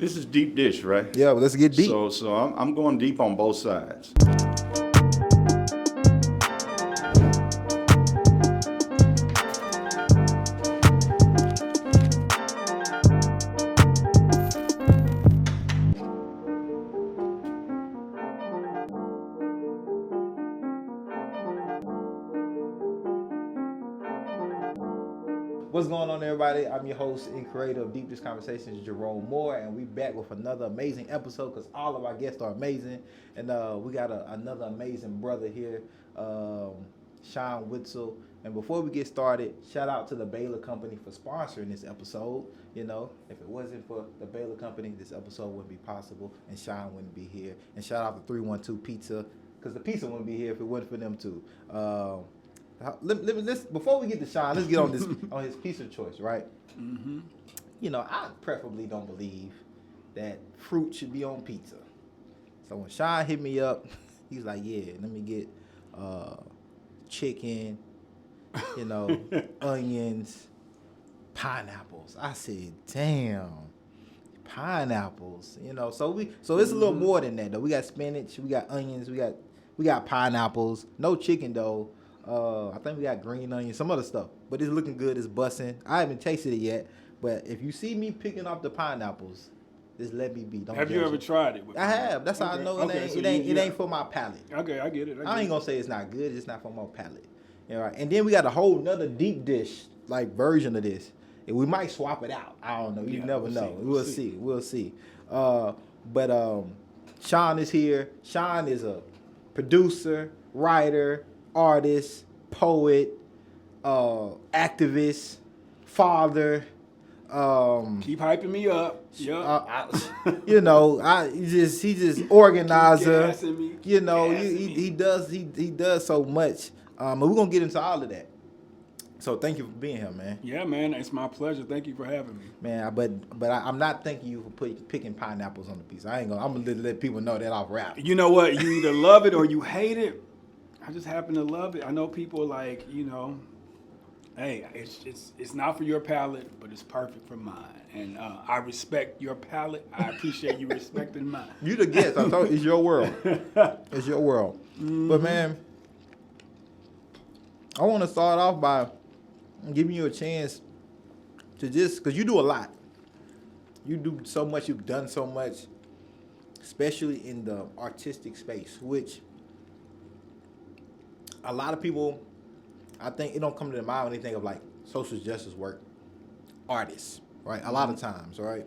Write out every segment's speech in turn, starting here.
This is deep dish, right? Yeah, well, let's get deep. So I'm going deep on both sides. What's going on, everybody? I'm your host and creator of Deep Dish Conversations, Jerome Moore, and we back with another amazing episode because all of our guests are amazing. And we got another amazing brother here, Shawn Whitsell. And before we get started, shout out to the Baylor Company for sponsoring this episode. You know, if it wasn't for the Baylor Company, this episode wouldn't be possible, and Shawn wouldn't be here. And shout out to 312 Pizza, because the pizza wouldn't be here if it wasn't for them too. Let's before we get to Shawn, let's get on this on his pizza choice, right? Mm-hmm. You know, I preferably don't believe that fruit should be on pizza. So when Shawn hit me up, he's like, "Yeah, let me get chicken, you know, onions, pineapples." I said, "Damn, pineapples." You know, so it's a little more than that though. We got spinach, we got onions, we got pineapples. No chicken though. I think we got green onions, some other stuff. But it's looking good. It's busting. I haven't tasted it yet. But if you see me picking up the pineapples, just let me be. Don't have you ever tried it? I have. That's how I know it ain't for my palate. Okay, I get it. I ain't gonna say it's not good. It's just not for my palate. All right. And then we got a whole nother deep dish like version of this. And we might swap it out. I don't know. You never know. We'll see. We'll see. But Shawn is here. Shawn is a producer, writer, artist, poet, activist, father. Keep hyping me up. You know, he's just organizer. Me, you know, he does so much. And we're gonna get into all of that. So thank you for being here, man. Yeah, man, it's my pleasure. Thank you for having me, man. But I'm not thanking you for picking pineapples on the pizza. I'm gonna let people know that off rap. You know what? You either love it or you hate it. I just happen to love it. I know people like, you know, hey, it's not for your palate, but it's perfect for mine. And I respect your palate. I appreciate you respecting mine. You the guest. I told you, it's your world. It's your world. Mm-hmm. But man, I want to start off by giving you a chance to just, because you do a lot. You do so much. You've done so much, especially in the artistic space, which a lot of people, I think it don't come to their mind when they think of like social justice work, artists, right? A lot of times, right?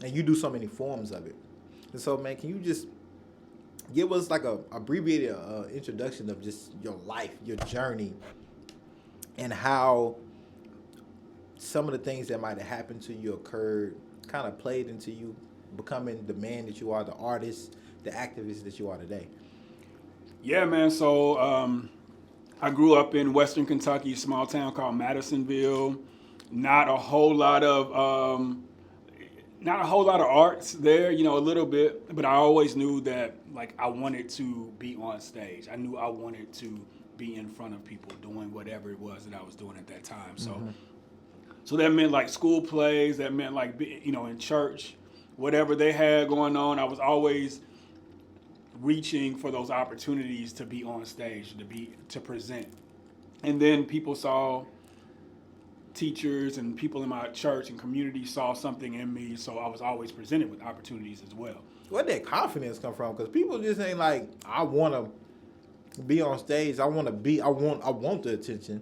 And you do so many forms of it. And so, man, can you just give us like a abbreviated introduction of just your life, your journey, and how some of the things that might have happened to you occurred, kind of played into you becoming the man that you are, the artist, the activist that you are today? Yeah, man. So I grew up in Western Kentucky, a small town called Madisonville. Not a whole lot of arts there, you know, a little bit. But I always knew that, like, I wanted to be on stage. I knew I wanted to be in front of people doing whatever it was that I was doing at that time. So that meant like school plays. That meant like, you know, in church, whatever they had going on. I was always reaching for those opportunities to be on stage, to present. And then people saw, teachers and people in my church and community saw something in me, so I was always presented with opportunities as well. Where'd that confidence come from? Because people just ain't like, I want to be on stage. I want the attention.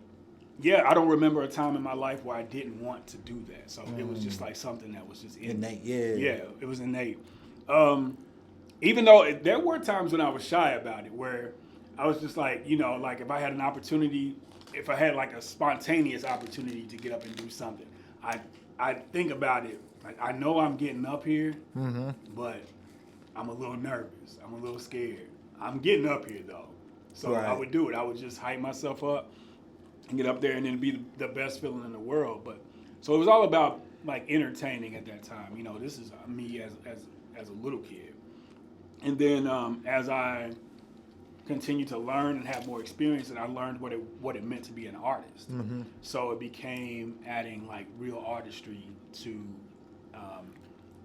Yeah, I don't remember a time in my life where I didn't want to do that. So it was just like something that was just innate. Yeah, it was innate. Even though there were times when I was shy about it, where I was just like, you know, like if I had an opportunity, if I had like a spontaneous opportunity to get up and do something, I think about it. Like, I know I'm getting up here, but I'm a little nervous. I'm a little scared. I'm getting up here though. So I would do it. I would just hype myself up and get up there and then be the best feeling in the world. But so it was all about like entertaining at that time. You know, this is me as a little kid. And then as I continued to learn and have more experience, and I learned what it meant to be an artist. So it became adding like real artistry to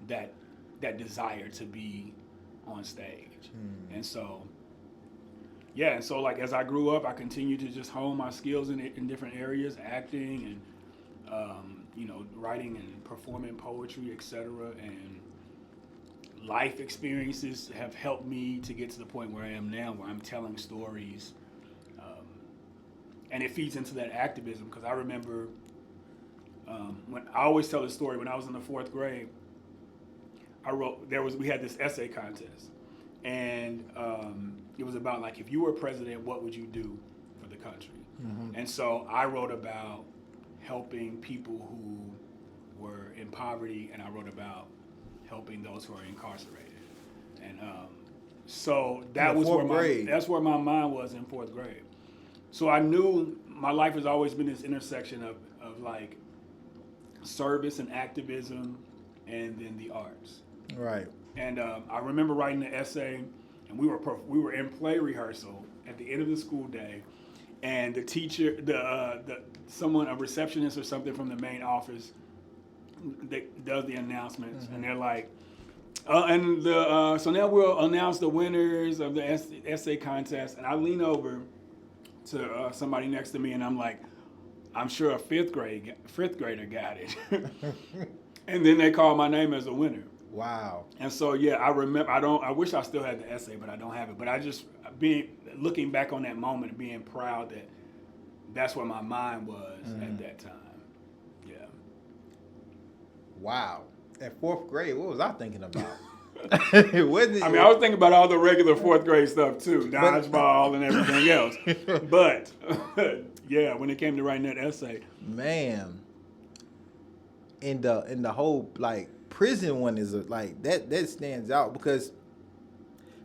that that desire to be on stage. And so, yeah, and so like as I grew up, I continued to just hone my skills in different areas, acting and you know, writing and performing poetry, etc. And life experiences have helped me to get to the point where I am now, where I'm telling stories, and it feeds into that activism. Because I remember when I always tell the story, when I was in the 4th grade, we had this essay contest, and it was about like, if you were president, what would you do for the country? And so I wrote about helping people who were in poverty, and I wrote about helping those who are incarcerated. And so that was that's where my mind was in 4th grade. So I knew my life has always been this intersection of like service and activism, and then the arts. Right. And I remember writing the essay, and we were in play rehearsal at the end of the school day, and the teacher, a receptionist or something from the main office, that does the announcements, and they're like, so now we'll announce the winners of the essay contest. And I lean over to somebody next to me, and I'm like, I'm sure a fifth grader got it. And then they called my name as a winner. Wow. And so, yeah, I remember, I wish I still had the essay, but I don't have it. But I just, looking back on that moment, being proud that that's where my mind was at that time. Yeah. Wow. At 4th grade, what was I thinking about? I was thinking about all the regular 4th grade stuff too, dodgeball and everything else. But yeah, when it came to writing that essay, man, in the whole like prison one is like that stands out because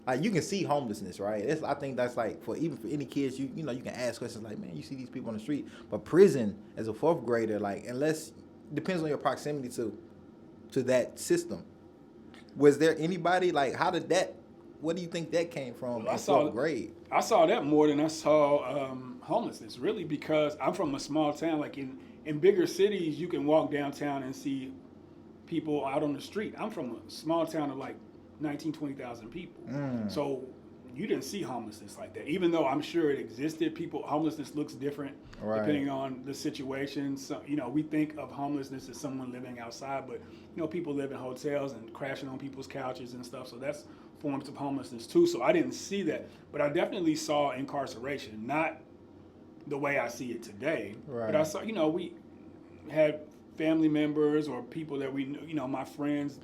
like you can see homelessness, right? I think that's like for any kids, you know you can ask questions like, man, you see these people on the street, but prison as a 4th grader, like unless depends on your proximity to that system. Was there anybody like what do you think that came from in 4th grade? I saw that more than I saw homelessness, really, because I'm from a small town. Like in bigger cities, you can walk downtown and see people out on the street. I'm from a small town of like 20,000 people. So you didn't see homelessness like that, even though I'm sure it existed. Homelessness looks different depending on the situation. So, you know, we think of homelessness as someone living outside, but, you know, people live in hotels and crashing on people's couches and stuff. So that's forms of homelessness too. So I didn't see that, but I definitely saw incarceration, not the way I see it today. Right. But I saw, you know, we had family members or people that we knew, you know, my friends,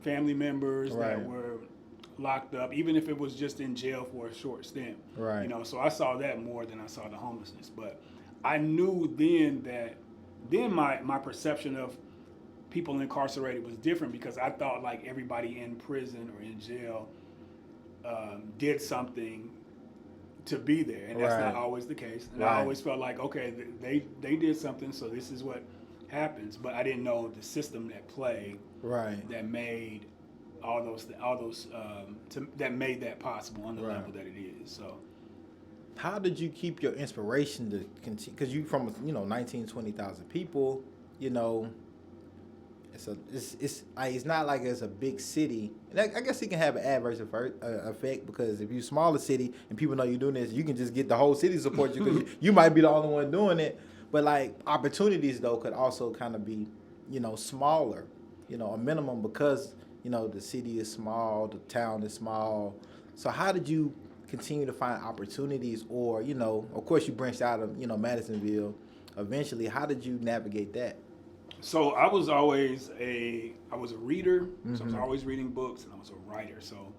family members that were locked up, even if it was just in jail for a short stint. Right. You know, so I saw that more than I saw the homelessness. But I knew then my perception of people incarcerated was different, because I thought like everybody in prison or in jail did something to be there, and that's not always the case. And I always felt like, okay, they did something, so this is what happens. But I didn't know the system at play that made all those that made that possible on the level that it is. So how did you keep your inspiration to continue? Because you from 20,000 people, you know, it's not like it's a big city. And I guess it can have an adverse effect, because if you're a smaller city and people know you're doing this, you can just get the whole city to support you, because you might be the only one doing it. But like opportunities though could also kind of be, you know, smaller, you know, a minimum, because you know the city is small, the town is small. So how did you continue to find opportunities? Or, you know, of course you branched out of, you know, Madisonville eventually. How did you navigate that? So I was a reader, so I was always reading books, and I was a writer. So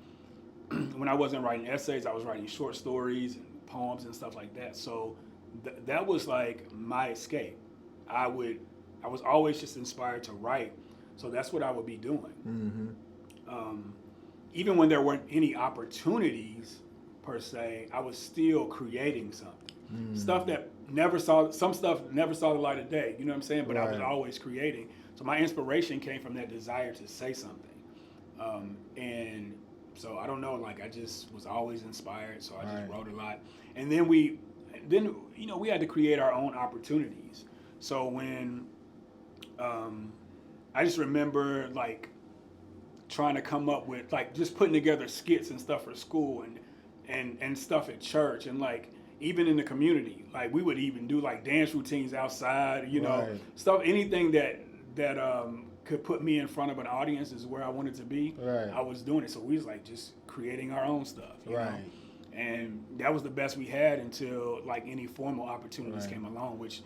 when I wasn't writing essays, I was writing short stories and poems and stuff like that. So that was like my escape. I was always just inspired to write, so that's what I would be doing. Even when there weren't any opportunities per se, I was still creating something. Stuff that some stuff never saw the light of day, you know what I'm saying? But I was always creating. So my inspiration came from that desire to say something. And so I don't know, like I just was always inspired, so I just wrote a lot. And then we had to create our own opportunities. So when I just remember, like, trying to come up with like just putting together skits and stuff for school and stuff at church and like even in the community. Like we would even do like dance routines outside, you know, Right. stuff, anything that could put me in front of an audience is where I wanted to be. Right. I was doing it. So we was like just creating our own stuff, you know? Right. And that was the best we had until like any formal opportunities Right. came along, which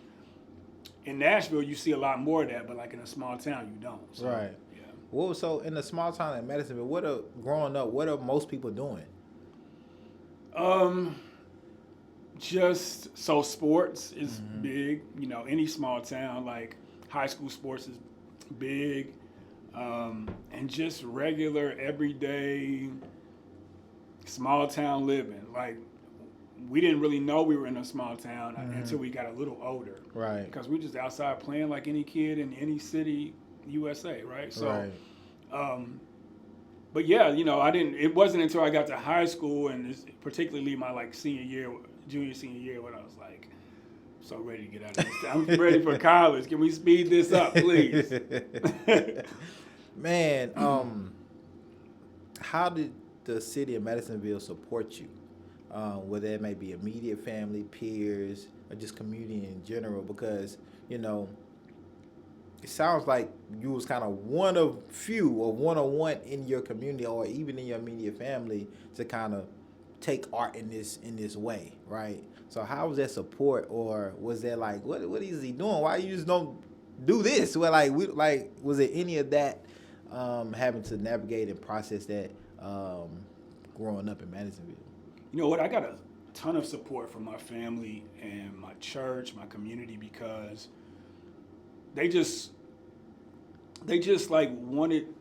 in Nashville you see a lot more of that, but like in a small town you don't. So, Right. yeah. Well, so in the small town in Madisonville, growing up, what are most people doing? Just so sports is big, you know, any small town, like high school sports is big, and just regular everyday small town living. Like we didn't really know we were in a small town until we got a little older, Right. because we just outside playing like any kid in any city, USA, right? So, Right. but yeah, you know, it wasn't until I got to high school and particularly my like senior year, when I was like, so ready to get out of this. I'm ready for college. Can we speed this up, please? Man, how did the city of Madisonville support you? Whether it may be immediate family, peers, or just community in general, because, you know, it sounds like you was kind of one of few or one-on-one in your community or even in your immediate family to kind of take art in this way, right? So how was that support, or was that like, what is he doing? Why you just don't do this? Well, was it any of that having to navigate and process that growing up in Madisonville? You know what? I got a ton of support from my family and my church, my community, because they just like wanted.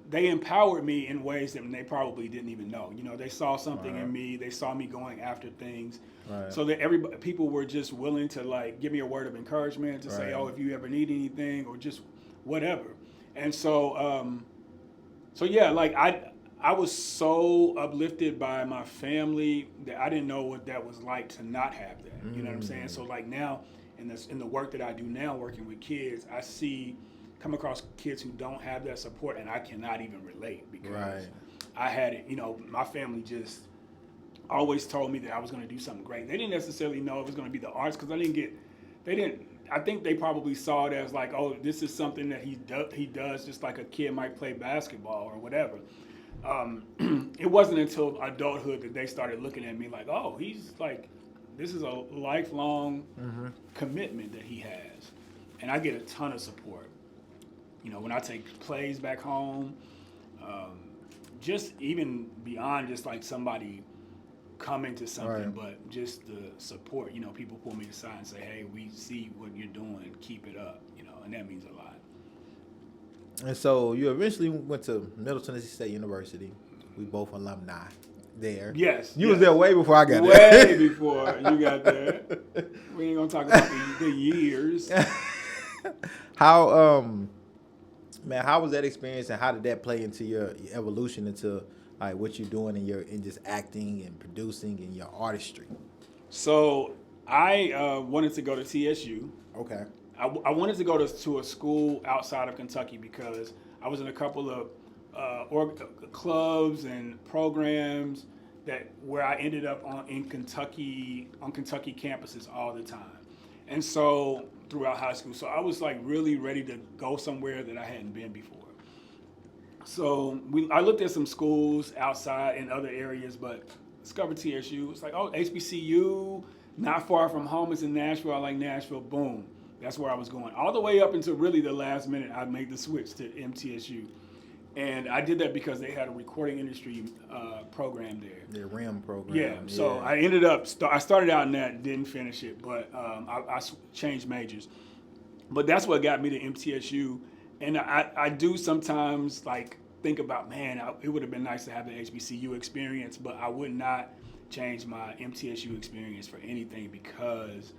They empowered me in ways that they probably didn't even know. You know, they saw something in me. They saw me going after things, so that people were just willing to like give me a word of encouragement to say, "Oh, if you ever need anything," or just whatever. And so, yeah, like I was so uplifted by my family that I didn't know what that was like to not have that. You know what I'm saying? So like now, in the work that I do now, working with kids, I come across kids who don't have that support, and I cannot even relate because I had it. You know, my family just always told me that I was going to do something great. They didn't necessarily know it was going to be the arts because I think they probably saw it as like, oh, this is something that he does just like a kid might play basketball or whatever. It wasn't until adulthood that they started looking at me like, oh, he's like, this is a lifelong commitment that he has. And I get a ton of support. You know, when I take plays back home, just even beyond just like somebody coming to something, but just the support. You know, people pull me aside and say, hey, we see what you're doing, keep it up, you know, and that means a lot. And so you eventually went to Middle Tennessee State University. We both alumni there. Yes. You was there way before I got there. there. Way before you got there. We ain't gonna talk about the years. How was that experience, and how did that play into your evolution into like what you're doing in just acting and producing and your artistry? So I wanted to go to TSU. Okay. I wanted to go to a school outside of Kentucky because I was in a couple of clubs and programs where I ended up on Kentucky campuses all the time, and so throughout high school. So I was like really ready to go somewhere that I hadn't been before. So I looked at some schools outside in other areas, but discovered TSU. It's like, oh, HBCU, not far from home. It's in Nashville. I like Nashville. Boom. That's where I was going. All the way up until really the last minute, I made the switch to MTSU. And I did that because they had a recording industry program there. The RIM program. Yeah. So I ended up, I started out in that, didn't finish it, but I changed majors. But that's what got me to MTSU. And I do sometimes like think about, man, it would have been nice to have the HBCU experience, but I would not change my MTSU experience for anything because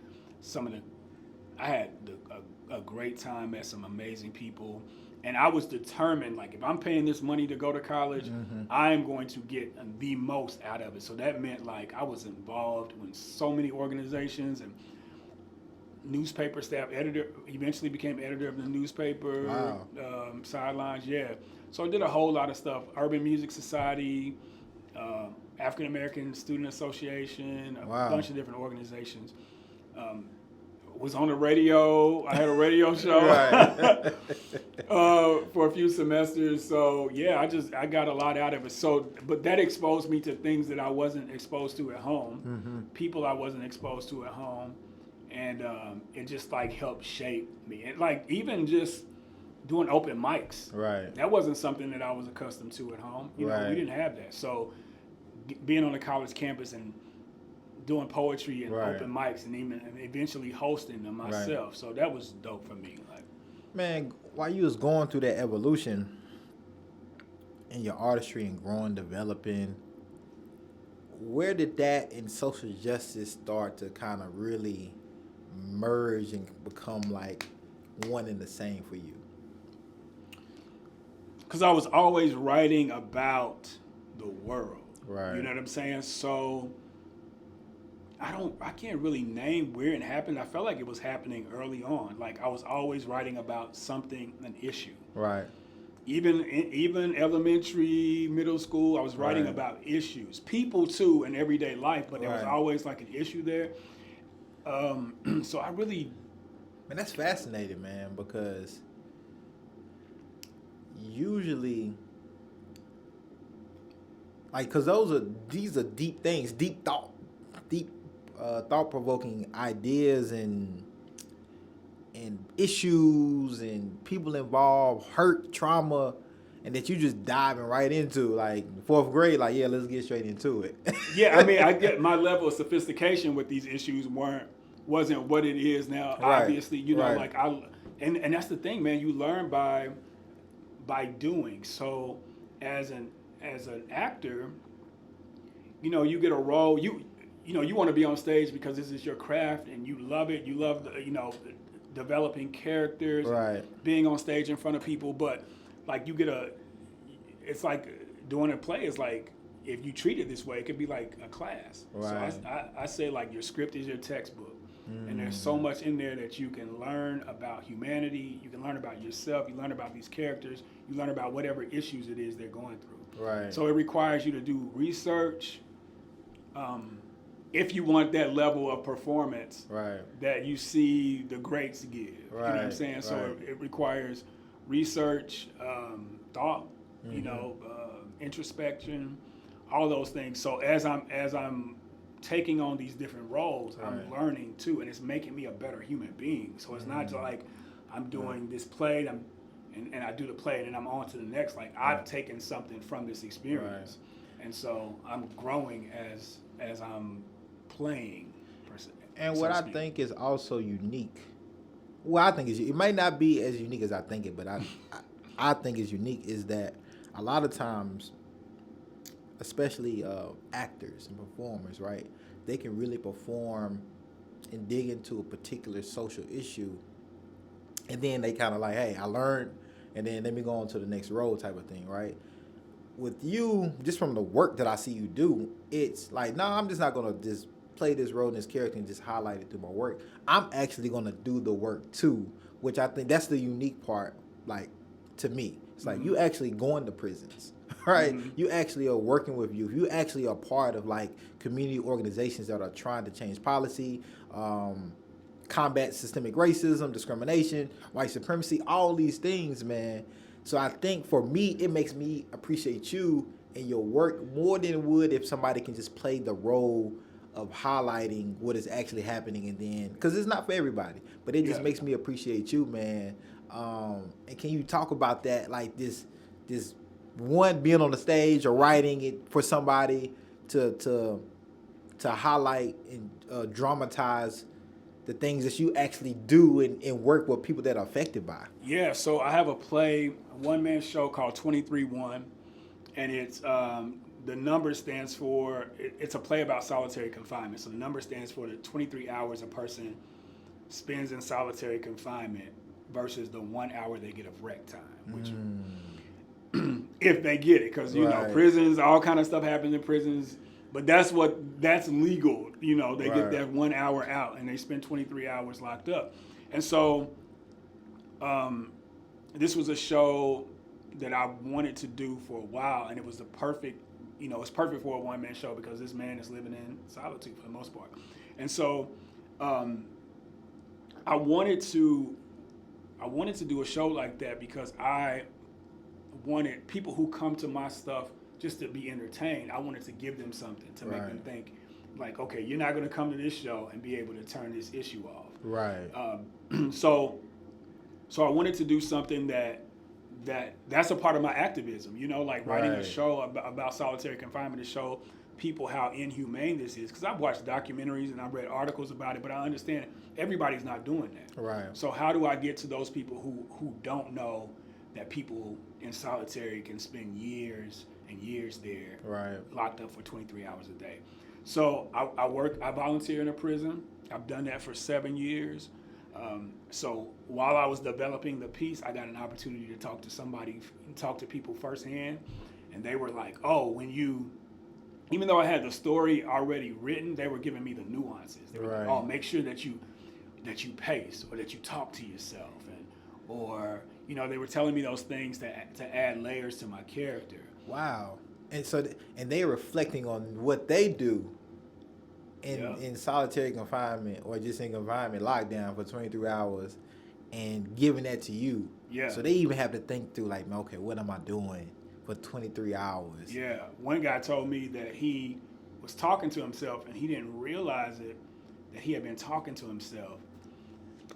I had a great time, met some amazing people. And I was determined, like, if I'm paying this money to go to college, I am going to get the most out of it. So that meant, like, I was involved in so many organizations and newspaper staff, editor, eventually became editor of the newspaper. Wow. Sidelines, yeah. So I did a whole lot of stuff. Urban Music Society, African American Student Association, a Wow. bunch of different organizations. Was on the radio. I had a radio show Right. for a few semesters. So yeah, I got a lot out of it. So, but that exposed me to things that I wasn't exposed to at home, people I wasn't exposed to at home, and it just like helped shape me. And like even just doing open mics, Right. that wasn't something that I was accustomed to at home. You know, Right. we didn't have that. So being on the college campus and doing poetry and Right. open mics and even eventually hosting them myself. Right. So that was dope for me. Like, Man, while you was going through that evolution in your artistry and growing, developing, where did that and social justice start to kind of really merge and become like one and the same for you? because I was always writing about the world. Right. You know what I'm saying? So I can't really name where it happened. I felt like it was happening early on. Like I was always writing about something, an issue. Right. Even elementary, middle school, I was writing Right. about issues, people too, in everyday life. But there was Right. always like an issue there. So I really, Man, that's fascinating, man, because usually, like, because these are deep things, deep thought-provoking ideas and issues and people involved, hurt, trauma, and that you just diving right into, like, fourth grade, like, yeah, let's get straight into it. yeah. I mean, I get my level of sophistication with these issues wasn't what it is now. Right. Obviously, you know, Right. like and that's the thing, man. You learn by doing. So as an actor, you know, you get a role. You know, you want to be on stage because this is your craft and you love it. You love you know, developing characters, Right. being on stage in front of people. But like you get it's like doing a play is like, if you treat it this way, it could be like a class. Right. So I say like your script is your textbook. And there's so much in there that you can learn about humanity. You can learn about yourself. You learn about these characters. You learn about whatever issues it is they're going through. Right. So it requires you to do research. If you want that level of performance Right. that you see the greats give. You know what I'm Right, saying? So right. it requires research, thought, you know, introspection, all those things. So as I'm taking on these different roles, I'm Right. learning too, and it's making me a better human being. So it's not like I'm doing this play, and I do the play, and then I'm on to the next. Like I've taken something from this experience, and so I'm growing as I'm playing. And so what to I speak. think is also unique, well, I think it might not be as unique as I think it, but I think is unique is that a lot of times, especially actors and performers, right? They can really perform and dig into a particular social issue, and then they kind of like, hey, I learned, and then let me go on to the next role type of thing, right? With you, just from the work that I see you do, it's like, no, I'm just not gonna just play this role in this character and just highlight it through my work. I'm actually gonna do the work too, which I think that's the unique part, like, to me. It's like you actually going to prisons, right? You actually are working with youth. You actually are part of like community organizations that are trying to change policy, combat systemic racism, discrimination, white supremacy, all these things, man. So I think for me, it makes me appreciate you and your work more than it would if somebody can just play the role of highlighting what is actually happening, and then, because it's not for everybody, but it just makes me appreciate you, man. And can you talk about that, like this one, being on the stage or writing it for somebody to highlight and dramatize the things that you actually do and work with people that are affected by? Yeah, so I have a play, a one-man show called 23-1, and it's the number stands for, it's a play about solitary confinement. So the number stands for the 23 hours a person spends in solitary confinement versus the 1 hour they get of rec time, which if they get it, because you know, prisons, all kind of stuff happens in prisons, but that's legal. You know, they get that 1 hour out and they spend 23 hours locked up. And so this was a show that I wanted to do for a while, and it was the perfect, it's perfect for a one-man show because this man is living in solitude for the most part. And so I wanted to do a show like that because I wanted people who come to my stuff just to be entertained. I wanted to give them something to make them think, like, okay, you're not going to come to this show and be able to turn this issue off. Right. So I wanted to do something that's a part of my activism, like writing a show about solitary confinement to show people how inhumane this is. Because I've watched documentaries and I've read articles about it, but I understand everybody's not doing that. Right. So how do I get to those people who don't know that people in solitary can spend years and years there, locked up for 23 hours a day? So I volunteer in a prison. I've done that for 7 years. So while I was developing the piece, I got an opportunity to talk to people firsthand, and they were like, "Oh, even though I had the story already written, they were giving me the nuances. They were like, "Oh, make sure that you pace or that you talk to yourself," or they were telling me those things to add layers to my character. Wow. And so and they're reflecting on what they do in solitary confinement or just in confinement lockdown for 23 hours and giving that to you. Yeah. So they even have to think through, like, okay, what am I doing for 23 hours? Yeah. One guy told me that he was talking to himself and he didn't realize it, that he had been talking to himself.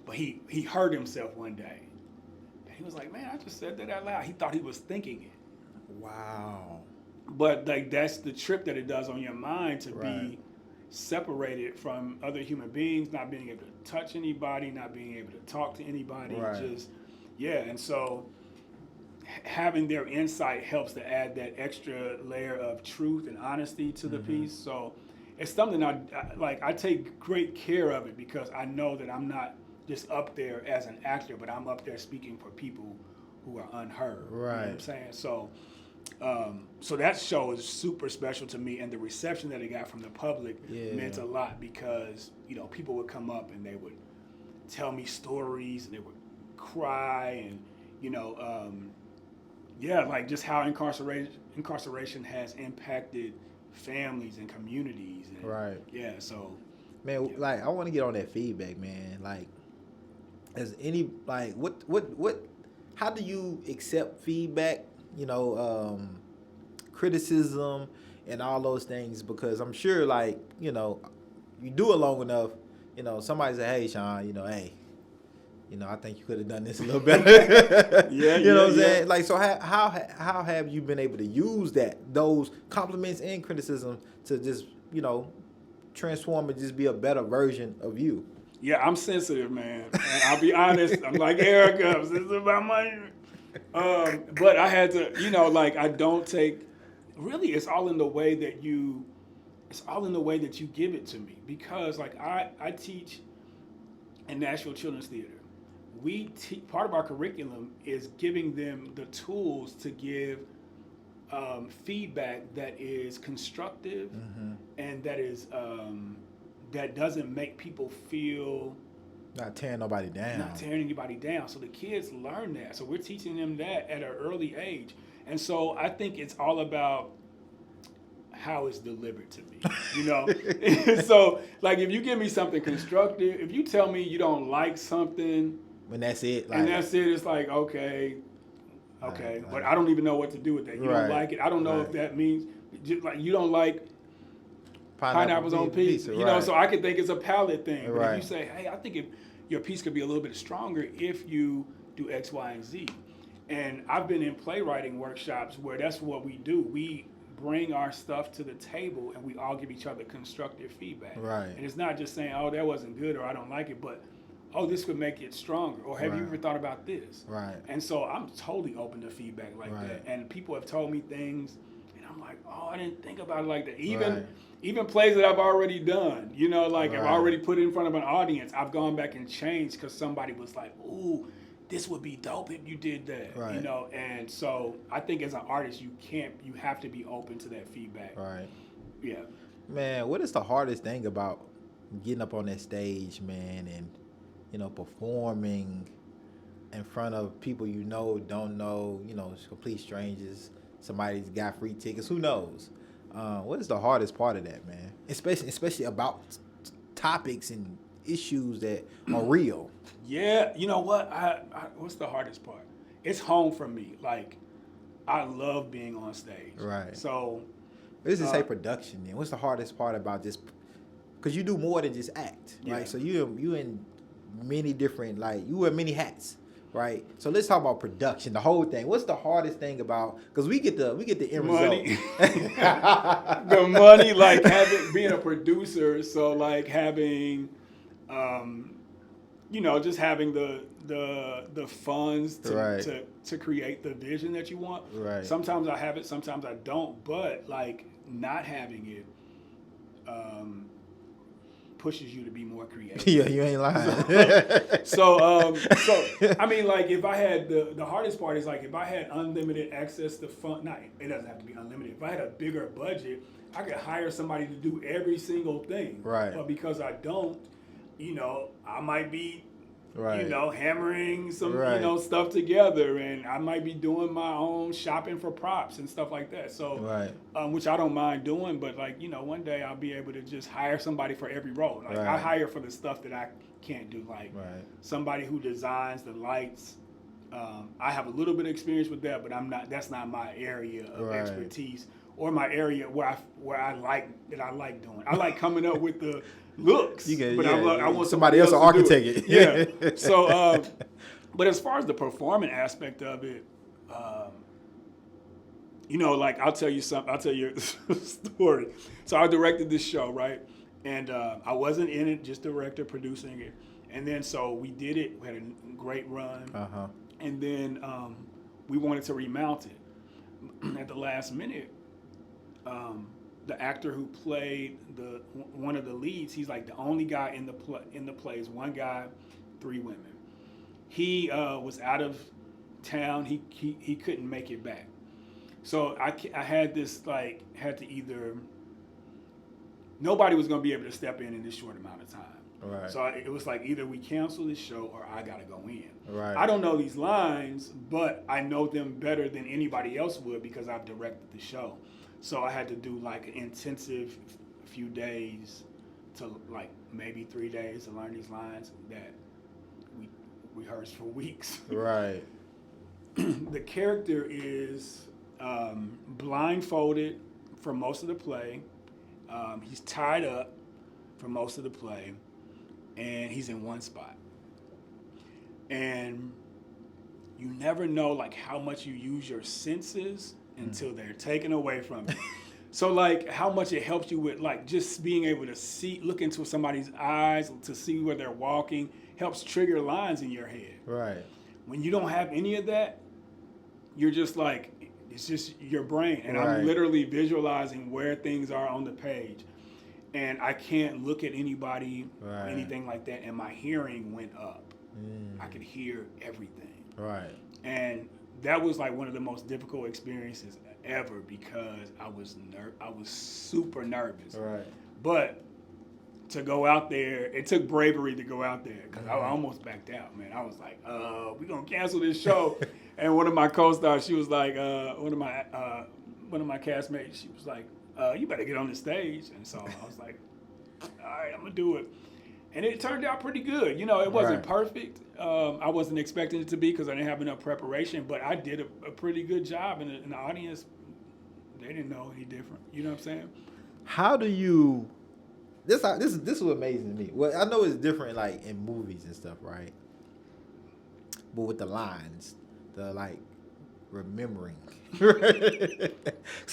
But he heard himself one day. And he was like, "Man, I just said that out loud." He thought he was thinking it. Wow. But like that's the trip that it does on your mind to be separated from other human beings, not being able to touch anybody, not being able to talk to anybody. And so having their insight helps to add that extra layer of truth and honesty to the piece. So it's something I take great care of it because I know that I'm not just up there as an actor, but I'm up there speaking for people who are unheard. Right. You know what I'm saying? So that show is super special to me, and the reception that it got from the public meant a lot because people would come up and they would tell me stories and they would cry and like just how incarceration has impacted families and communities. And, so man, like I want to get on that feedback, man. Like, as any how do you accept feedback? Criticism and all those things, because I'm sure, like, you do it long enough, somebody say, "Hey, Shawn, hey, I think you could have done this a little better." You know what I'm saying? Like, so how have you been able to use those compliments and criticism to just, transform and just be a better version of you? Yeah, I'm sensitive, man. And I'll be honest, I'm like Erica, I'm sensitive about money. But I had to, I don't take. Really, it's all in the way that you give it to me, because like I teach in Nashville Children's Theater. Part of our curriculum is giving them the tools to give feedback that is constructive and that is that doesn't make people feel not tearing nobody down. So the kids learn that. So we're teaching them that at an early age. And so I think it's all about how it's delivered to me, So, like, if you give me something constructive, if you tell me you don't like something, when that's it, it's like, okay, but I don't even know what to do with that. You don't like it. I don't know if that means just like you don't like pineapples on pizza. So I could think it's a palate thing. But if you say, "Hey, I think your piece could be a little bit stronger if you do X, Y, and Z." And I've been in playwriting workshops where that's what we do. We bring our stuff to the table and we all give each other constructive feedback. And it's not just saying, "Oh, that wasn't good," or "I don't like it," but, "Oh, this could make it stronger," or "Have you ever thought about this?" And so I'm totally open to feedback like that. And people have told me things and I'm like, "Oh, I didn't think about it like that." Even plays that I've already done, I've already put it in front of an audience, I've gone back and changed because somebody was like, "Ooh, this would be dope if you did that," And so I think as an artist, you have to be open to that feedback. Yeah. Man, what is the hardest thing about getting up on that stage, man, and performing in front of people you know, don't know, complete strangers. Somebody's got free tickets. Who knows? What is the hardest part of that, man? Especially about topics and issues that are real. Yeah, you know what? What's the hardest part? It's home for me. Like, I love being on stage. Right. So, What does it say production then? What's the hardest part about this? Because you do more than just act, right? Yeah. So you in many different, you wear many hats, right? So let's talk about production, the whole thing. What's the hardest thing about? Because we get the end money. result. The money, like being a producer. So like having, just having the funds to create the vision that you want. Right. Sometimes I have it, sometimes I don't. But like not having it pushes you to be more creative. Yeah, you ain't lying. So I mean, like if I had the hardest part is like if I had unlimited access to fund. Not it doesn't have to be unlimited. If I had a bigger budget, I could hire somebody to do every single thing. Right. But because I don't, I might be, Right. hammering some, Right. Stuff together, and I might be doing my own shopping for props and stuff like that. So, Right. Which I don't mind doing, but like, one day I'll be able to just hire somebody for every role. Like Right. I hire for the stuff that I can't do, like Right. somebody who designs the lights. I have a little bit of experience with that, but that's not my area of Right. expertise or my area where I like doing. I like coming up with the looks, but I want somebody else to architect it. Yeah. So, but as far as the performing aspect of it, like I'll tell you a story. So I directed this show, right? And I wasn't in it, just director, producing it. And then so we did it. We had a great run. Uh-huh. And then we wanted to remount it. At the last minute, the actor who played one of the leads, he's like the only guy in the plays. One guy, 3 women. He was out of town. He couldn't make it back. So I had this had to either. Nobody was going to be able to step in this short amount of time. Right. So it was like either we cancel this show or I got to go in. Right. I don't know these lines, but I know them better than anybody else would because I've directed the show. So I had to do like an intensive few days to like maybe 3 days to learn these lines that we rehearsed for weeks. Right. The character is blindfolded for most of the play. He's tied up for most of the play, and he's in one spot. And you never know like how much you use your senses until they're taken away from you. So like how much it helps you with like just being able to look into somebody's eyes to see where they're walking helps trigger lines in your head. Right. When you don't have any of that, you're just like, it's just your brain. And Right. I'm literally visualizing where things are on the page. And I can't look at anybody, Right. anything like that. And my hearing went up. I could hear everything. Right. And that was like one of the most difficult experiences ever because I was super nervous. Right. But to go out there, it took bravery to go out there because I almost backed out, man. I was like, we're going to cancel this show. And one of my co-stars, she was like, one of my castmates, she was like, you better get on the stage. And so I was like, all right, I'm going to do it. And it turned out pretty good. It wasn't Right. perfect. I wasn't expecting it to be because I didn't have enough preparation, but I did a pretty good job. And the audience, they didn't know any different. You know what I'm saying? How do you? This was amazing to me. Well, I know it's different like in movies and stuff, right? But with the lines, the like remembering, because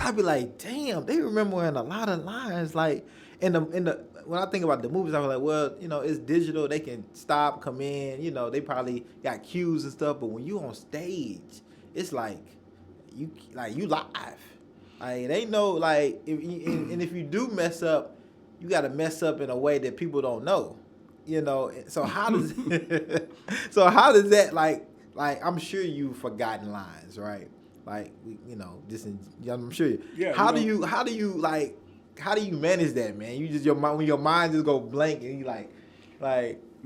I'd be like, damn, they remembering a lot of lines. Like in the when I think about the movies, I was like, well, it's digital. They can stop, come in. They probably got cues and stuff. But when you on stage, it's like you live. Like they know, like if you do mess up, you got to mess up in a way that people don't know. So how does that like I'm sure you've forgotten lines, right? Like I'm sure you. Yeah. How do you manage that, man? You just when your mind just go blank and you like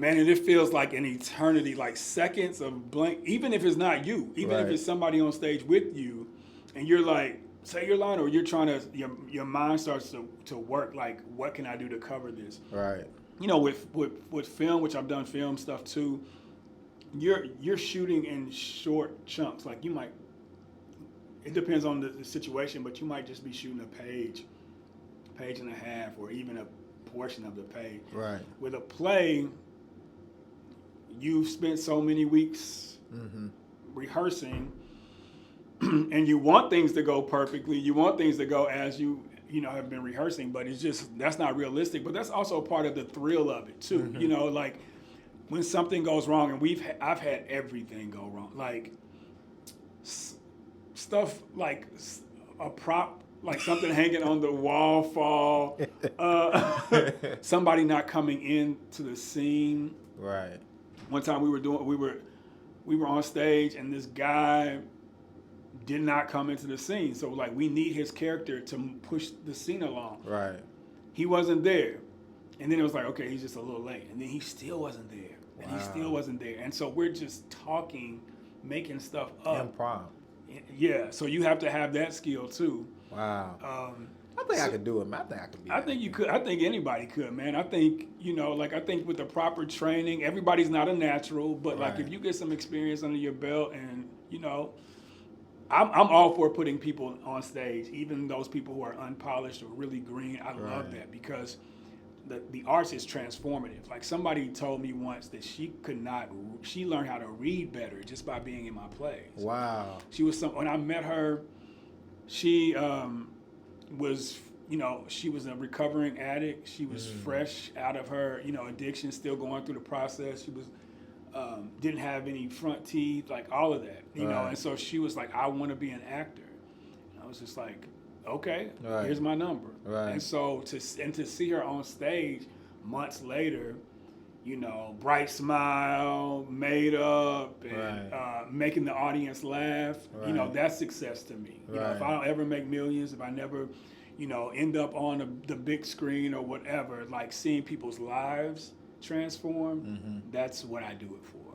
Man, and it feels like an eternity, like seconds of blank. Even if it's not you, even if Right. it's somebody on stage with you, and you're like, say your line, or you're trying to, your mind starts to work. Like, what can I do to cover this? Right. You know, with film, which I've done film stuff too. You're shooting in short chunks. Like you might. It depends on the situation, but you might just be shooting a page and a half, or even a portion of the page. Right. With a play, you've spent so many weeks rehearsing, and you want things to go perfectly. You want things to go as you have been rehearsing, but it's just that's not realistic. But that's also part of the thrill of it too. You know, like when something goes wrong, and I've had everything go wrong, like stuff like a prop. Like something hanging on the wall fall, somebody not coming into the scene. Right. One time we were on stage and this guy did not come into the scene. So like we need his character to push the scene along. Right. He wasn't there. And then it was like, okay, he's just a little late. And then he still wasn't there. And he still wasn't there. And so we're just talking, making stuff up. Improv. Yeah. So you have to have that skill too. Wow. I think I could do it, man. I think I could be. I think you could. I think anybody could, man. I think, I think with the proper training, everybody's not a natural, but like Right. if you get some experience under your belt and, I'm all for putting people on stage, even those people who are unpolished or really green. I love that because the arts is transformative. Like somebody told me once that she learned how to read better just by being in my plays. Wow. When I met her, she was, she was a recovering addict. She was fresh out of her, addiction, still going through the process. She was, didn't have any front teeth, like all of that, know. And so she was like, I want to be an actor. And I was just like, okay, here's my number. Right. And so to see her on stage months later, bright smile, made up, and making the audience laugh. Right. That's success to me. Right. If I don't ever make millions, if I never, end up on the big screen or whatever, like seeing people's lives transform, that's what I do it for.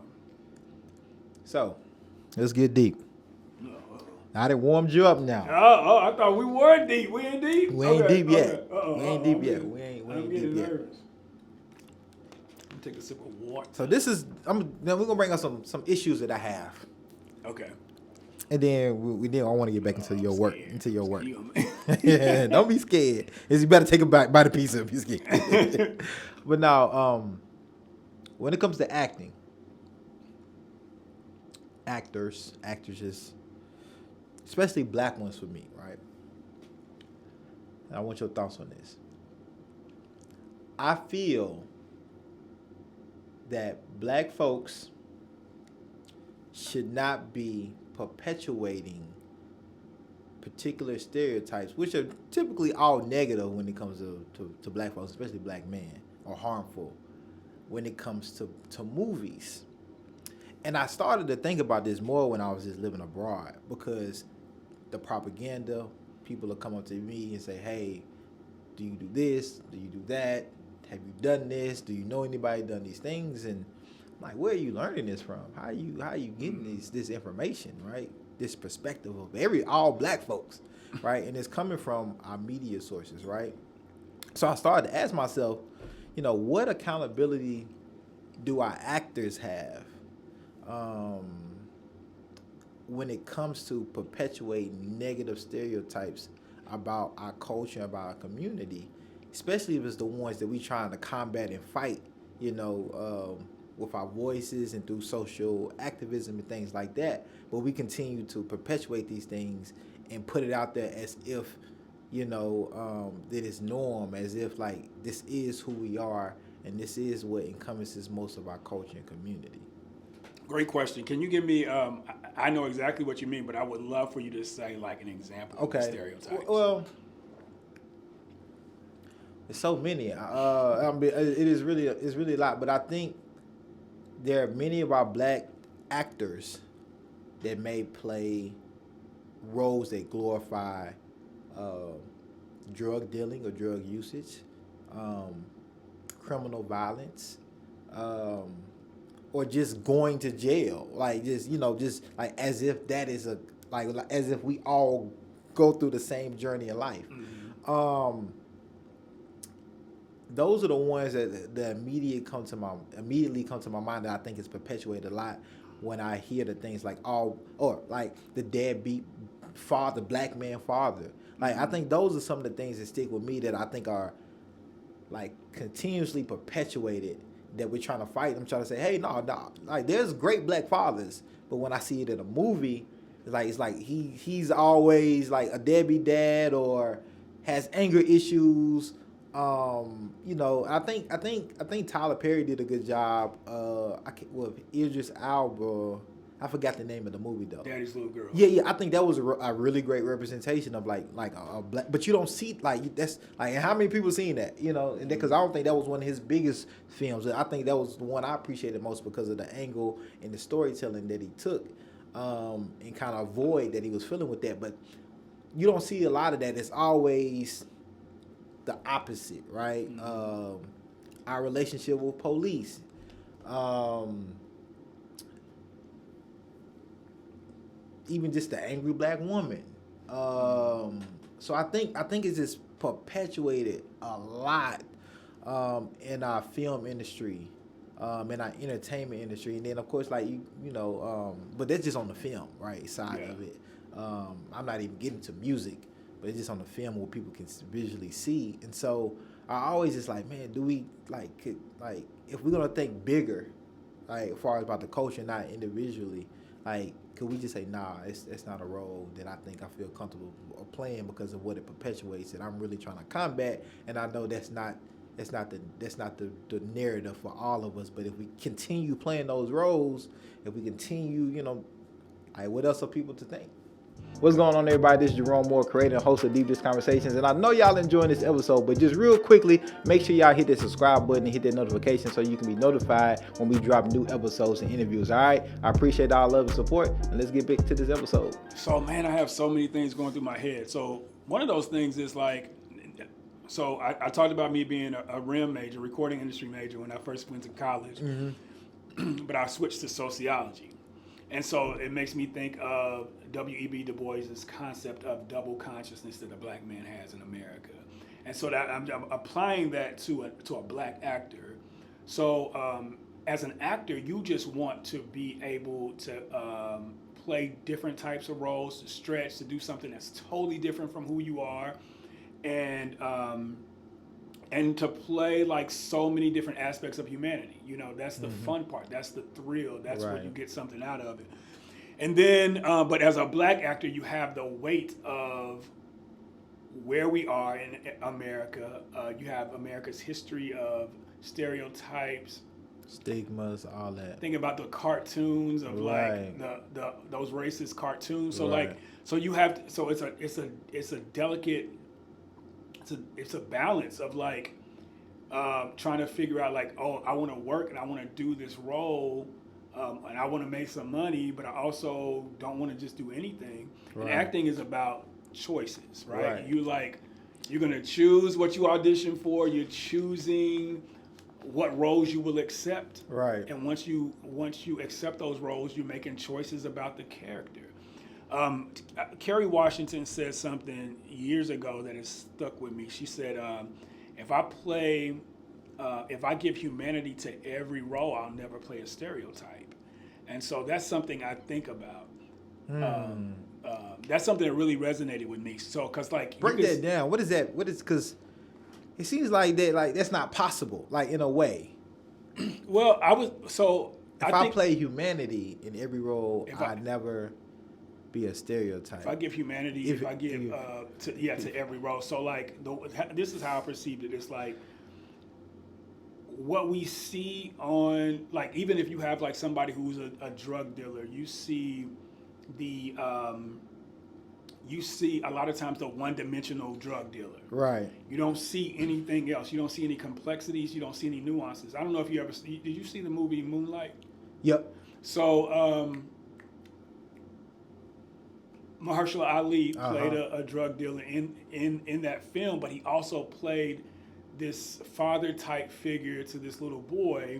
So, let's get deep. I done warmed you up now. Oh, I thought we were deep. We ain't deep? We ain't deep yet. Okay. We ain't deep yet. We ain't deep yet. Nervous. Let me take a sip of water. So this is now we're gonna bring up some issues that I have, Okay. and then I want to get back into your work. Scared. Into your work. Scared. Don't be scared. You better take it back by the piece if you're scared. But now, when it comes to acting, actors, actresses, especially black ones for me, right? And I want your thoughts on this. I feel that black folks should not be perpetuating particular stereotypes, which are typically all negative when it comes to black folks, especially black men, or harmful when it comes to movies. And I started to think about this more when I was just living abroad, because the propaganda, people will come up to me and say, hey, do you do this? Do you do that? Have you done this? Do you know anybody done these things? And I'm like, where are you learning this from? How are you getting this information, right? This perspective of all black folks, right? And it's coming from our media sources, right? So I started to ask myself, what accountability do our actors have when it comes to perpetuating negative stereotypes about our culture, about our community, especially if it's the ones that we trying to combat and fight, with our voices and through social activism and things like that. But we continue to perpetuate these things and put it out there as if, that it's norm, as if like this is who we are and this is what encompasses most of our culture and community. Great question. Can you give me, I know exactly what you mean, but I would love for you to say like an example of the stereotypes. Well, there's so many. It's really a lot, but I think there are many of our black actors that may play roles that glorify drug dealing or drug usage, criminal violence, or just going to jail, like just like as if that is like as if we all go through the same journey in life. Those are the ones that immediately come to my mind that I think is perpetuated a lot when I hear the things like like the deadbeat father, black man father. Like I think those are some of the things that stick with me that I think are like continuously perpetuated, that we're trying to fight. I'm trying to say, hey, no, like there's great black fathers, but when I see it in a movie, it's like he's always like a deadbeat dad or has anger issues. I think Tyler Perry did a good job. With Idris Elba. I forgot the name of the movie though. Daddy's Little Girl. Yeah. I think that was a really great representation of like a black. But you don't see that's like how many people seen that? And because I don't think that was one of his biggest films. I think that was the one I appreciated most because of the angle and the storytelling that he took, and kind of void that he was feeling with that. But you don't see a lot of that. It's always the opposite, right? Our relationship with police. Even just the angry black woman. So I think it's just perpetuated a lot in our film industry, in our entertainment industry, and then of course but that's just on the film side of it. I'm not even getting to music, but it's just on the film where people can visually see. And so I always just like, man, do we if we're gonna think bigger, like as far as about the culture, not individually, could we just say, nah, it's not a role that I think I feel comfortable playing because of what it perpetuates that I'm really trying to combat, and I know that's not the narrative for all of us. But if we continue playing those roles, if we continue, what else are people to think? What's going on, everybody? This is Jerome Moore, creator and host of Deep Dish Conversations, and I know y'all enjoying this episode, but just real quickly, make sure y'all hit that subscribe button and hit that notification so you can be notified when we drop new episodes and interviews. All right, I appreciate all love and support, and let's get back to this episode. So, man, I have so many things going through my head. So one of those things is I talked about me being a RIM major, recording industry major, when I first went to college, but I switched to sociology. And so it makes me think of W.E.B. Du Bois's concept of double consciousness that a black man has in America. And so that I'm applying that to a black actor. So as an actor, you just want to be able to play different types of roles, to stretch, to do something that's totally different from who you are, and to play like so many different aspects of humanity. That's the fun part. That's the thrill. That's what you get something out of it. And then, but as a black actor, you have the weight of where we are in America. You have America's history of stereotypes, stigmas, all that. Think about the cartoons of those racist cartoons. So you have it's a delicate. It's a balance of trying to figure out I want to work and I want to do this role, and I want to make some money, but I also don't want to just do anything. Right. And acting is about choices, right? You're gonna choose what you audition for. You're choosing what roles you will accept, right? And once you accept those roles, you're making choices about the character. Kerry Washington said something years ago that has stuck with me. She said, if I give humanity to every role, I'll never play a stereotype. And so that's something I think about. That's something that really resonated with me. So, cause break that down. What is that? Cause it seems like that's not possible, in a way. Well, if I play humanity in every role, I'd never be a stereotype. If I give humanity, to every role. So this is how I perceived it. It's what we see on, even if you have somebody who's a drug dealer, you see a lot of times the one-dimensional drug dealer. Right. You don't see anything else. You don't see any complexities. You don't see any nuances. I don't know if you ever did you see the movie Moonlight? Yep. So Mahershala Ali played a drug dealer in that film, but he also played this father-type figure to this little boy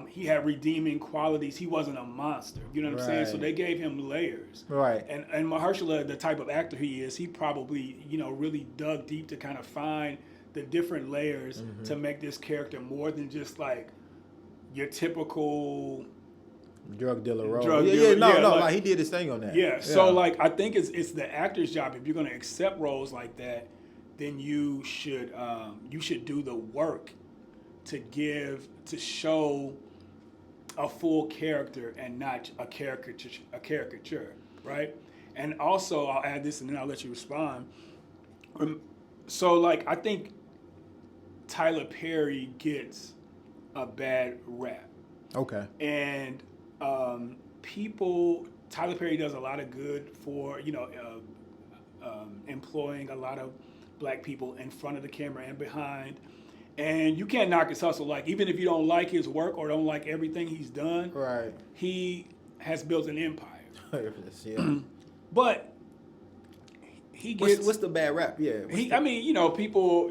He had redeeming qualities. He wasn't a monster. You know what I'm saying? So Right. they gave him layers. Right. And Mahershala, the type of actor he is, he probably, really dug deep to kind of find the different layers to make this character more than just like your typical Drug dealer role. Drug yeah, dealer, no, yeah, no, like- like he did his thing on that. Yeah. So like I think it's the actor's job. If you're gonna accept roles like that, then you should do the work to show a full character and not a caricature, right? And also I'll add this and then I'll let you respond. So like I think Tyler Perry gets a bad rap. Okay. And Tyler Perry does a lot of good for employing a lot of black people in front of the camera and behind. And you can't knock his hustle. Like even if you don't like his work or don't like everything he's done, Right. he has built an empire. yeah. But he gets What's the bad rap? Yeah. people,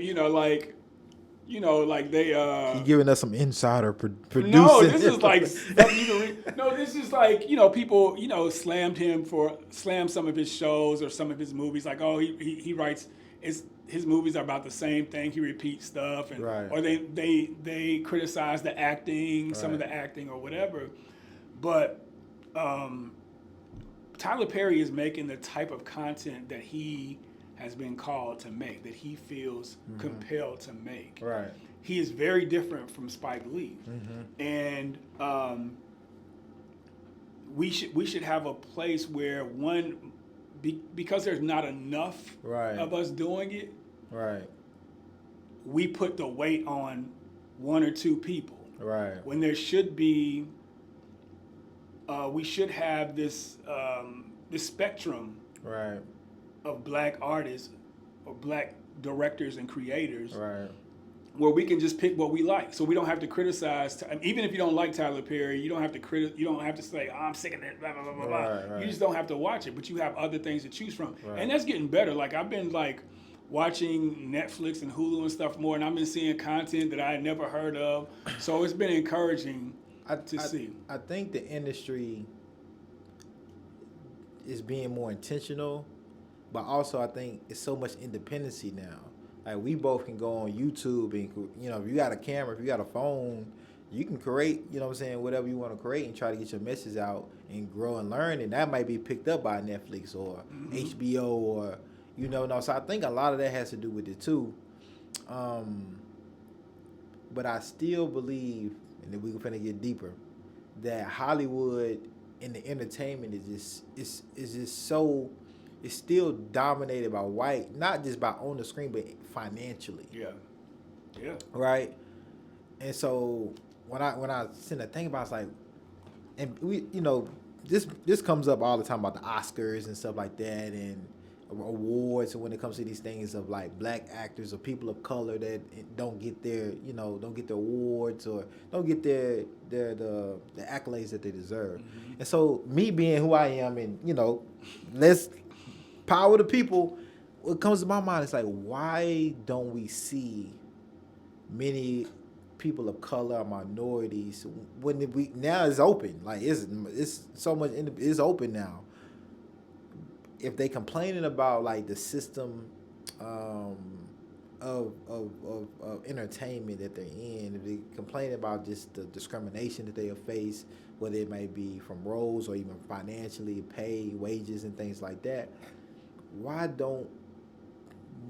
like they He giving us some insider producing. No, this is like stuff you can read. No, this is like people slammed some of his shows or some of his movies. Like, oh, he writes his movies are about the same thing. He repeats stuff, and Right. or they criticize the acting, some of Right. the acting or whatever. But Tyler Perry is making the type of content that he has been called to make, that he feels compelled to make. Right. He is very different from Spike Lee, and we should have a place where because there's not enough Right. of us doing it, Right. we put the weight on one or two people. Right. When there should be, we should have this spectrum Right. of black artists or black directors and creators, Right. where we can just pick what we like, so we don't have to criticize. Even if you don't like Tyler Perry, you don't have to You don't have to say, oh, "I'm sick of it." Blah blah blah blah blah. Right. You just don't have to watch it, but you have other things to choose from, Right. and that's getting better. Like I've been like watching Netflix and Hulu and stuff more, and I've been seeing content that I had never heard of. So it's been encouraging to see. I think the industry is being more intentional, but also I think it's so much independency now. Like we both can go on YouTube and if you got a camera, if you got a phone, you can create, whatever you want to create and try to get your message out and grow and learn, and that might be picked up by Netflix or HBO or So I think a lot of that has to do with it too. But I still believe, and then we're finna get deeper, that Hollywood and the entertainment is just so, it's still dominated by white, not just by on the screen, but financially. Yeah. Right. And so when I sent a thing about, it's like, and we, this comes up all the time about the Oscars and stuff like that, and awards, and when it comes to these things of like black actors or people of color that don't get their awards or don't get the accolades that they deserve. And so me being who I am, and let's power the people, what comes to my mind is like, why don't we see many people of color, minorities, now it's open, like it's so much, it's open now. If they complaining about like the system of entertainment that they're in, if they complaining about just the discrimination that they have faced, whether it may be from roles or even financially, pay, wages, and things like that, why don't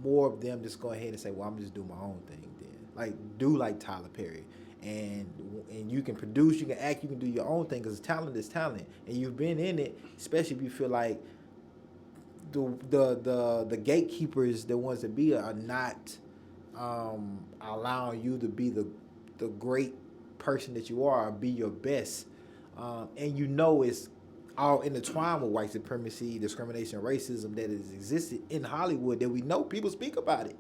more of them just go ahead and say, well, I'm just doing my own thing then? Like, do like Tyler Perry. And you can produce, you can act, you can do your own thing, because talent is talent. And you've been in it, especially if you feel like the gatekeepers, the ones that be, are not allowing you to be the great person that you are, or be your best. And it's all intertwined with white supremacy, discrimination, racism that has existed in Hollywood, that we know people speak about it.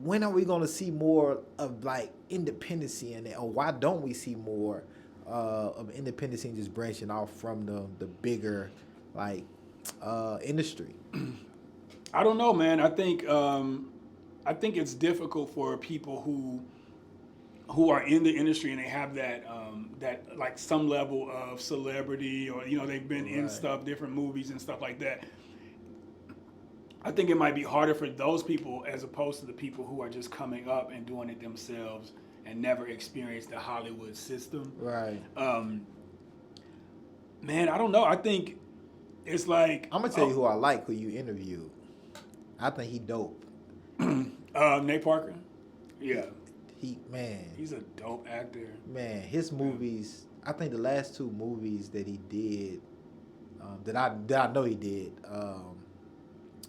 When are we going to see more of like independency in it, or why don't we see more of independency and just branching off from the bigger like industry? I don't know, man. I think it's difficult for people who are in the industry and they have that that like some level of celebrity, or they've been in stuff, different movies and stuff like that. I think it might be harder for those people as opposed to the people who are just coming up and doing it themselves and never experienced the Hollywood system. Right. Man, I don't know. I think it's like I'm gonna tell you who I like, who you interviewed. I think he dope. Nate Parker. Yeah. He's a dope actor. Man, his movies. I think the last 2 movies that he did, that I know he did.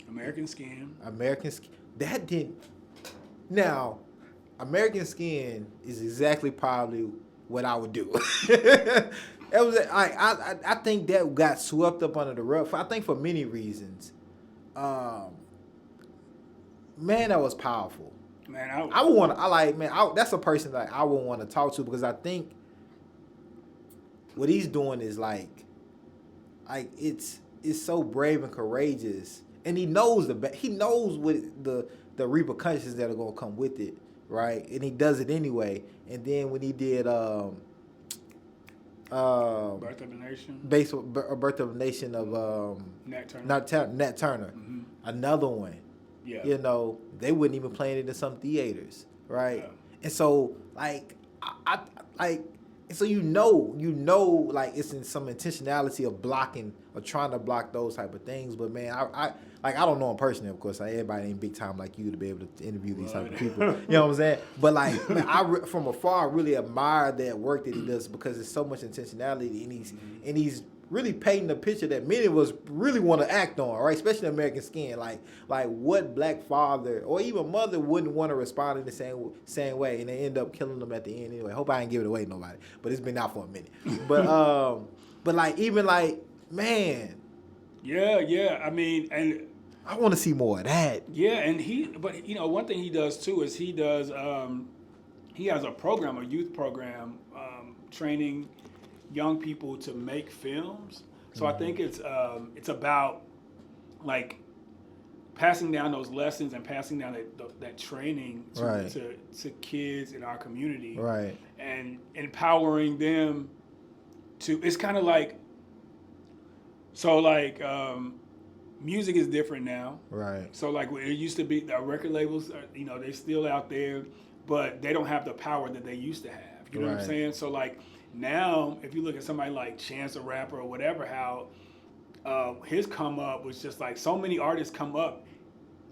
American Skin. That didn't. Now, American Skin is exactly probably what I would do. It was. I think that got swept up under the rug. I think for many reasons. Man, that was powerful. Man, I would want to. That's a person that I would want to talk to, because I think what he's doing is like it's so brave and courageous, and he knows he knows what the repercussions that are gonna come with it, right? And he does it anyway. And then when he did Birth of a Nation. Birth of a Nation of Nat Turner. Nat Turner. Mm-hmm. Another one. Yeah. They wouldn't even play it in some theaters, right? Yeah. And so, so like it's in some intentionality of blocking or trying to block those type of things. But man, I don't know him personally, of course. Everybody ain't big time like you to be able to interview these type of people. You know what I'm saying? But like, man, from afar, I really admire that work that he does, because it's so much intentionality, and he's really painting a picture that many of us really want to act on, right? Especially American Skin. Like what black father or even mother wouldn't want to respond in the same way, and they end up killing them at the end anyway. Hope I ain't give it away to nobody, but it's been out for a minute. But like, even like, man. Yeah. I mean, and I want to see more of that. Yeah, and one thing he does too is he has a youth program, training young people to make films. So I think it's about like passing down those lessons and passing down that training to kids in our community, right? And empowering them to. It's kind of like music is different now, right? So like it used to be, the record labels, they're still out there, but they don't have the power that they used to have. You know what I'm saying? So like. Now, if you look at somebody like Chance the Rapper or whatever, how his come up was just like so many artists come up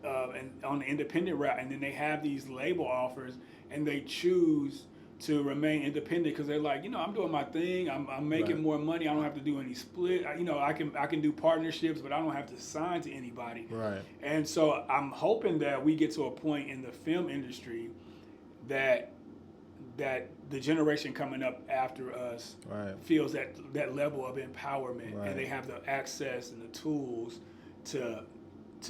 and on the independent route, and then they have these label offers, and they choose to remain independent because they're like, I'm doing my thing, I'm making more money, I don't have to do any split, I can do partnerships, but I don't have to sign to anybody. Right. And so I'm hoping that we get to a point in the film industry that the generation coming up after us feels that level of empowerment, and they have the access and the tools to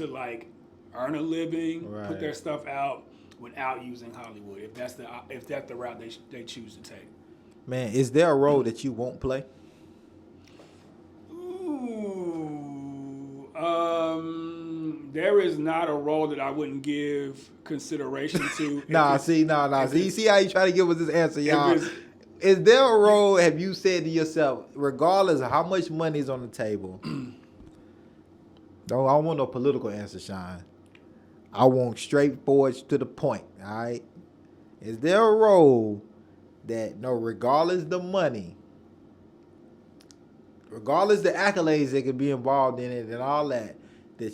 like earn a living, put their stuff out without using Hollywood, if that's the route they choose to take. Man, is there a role that you won't play? There is not a role that I wouldn't give consideration to. See, you see how you try to give us this answer, y'all. Is there a role, have you said to yourself, regardless of how much money is on the table, I don't want no political answer, Shawn. I want straightforward to the point, all right? Is there a role that, regardless the money, regardless the accolades that could be involved in it and all that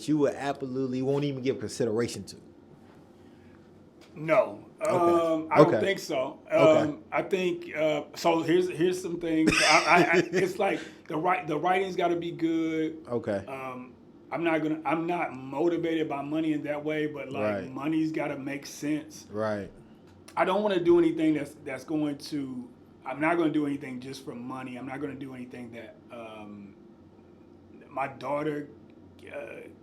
you would absolutely won't even give consideration to? No. Okay. I don't think so. I think so. Here's some things. It's like the writing's got to be good. Okay. I'm not motivated by money in that way, but like money's got to make sense. Right. I don't want to do anything that's going to. I'm not going to do anything just for money. I'm not going to do anything that my daughter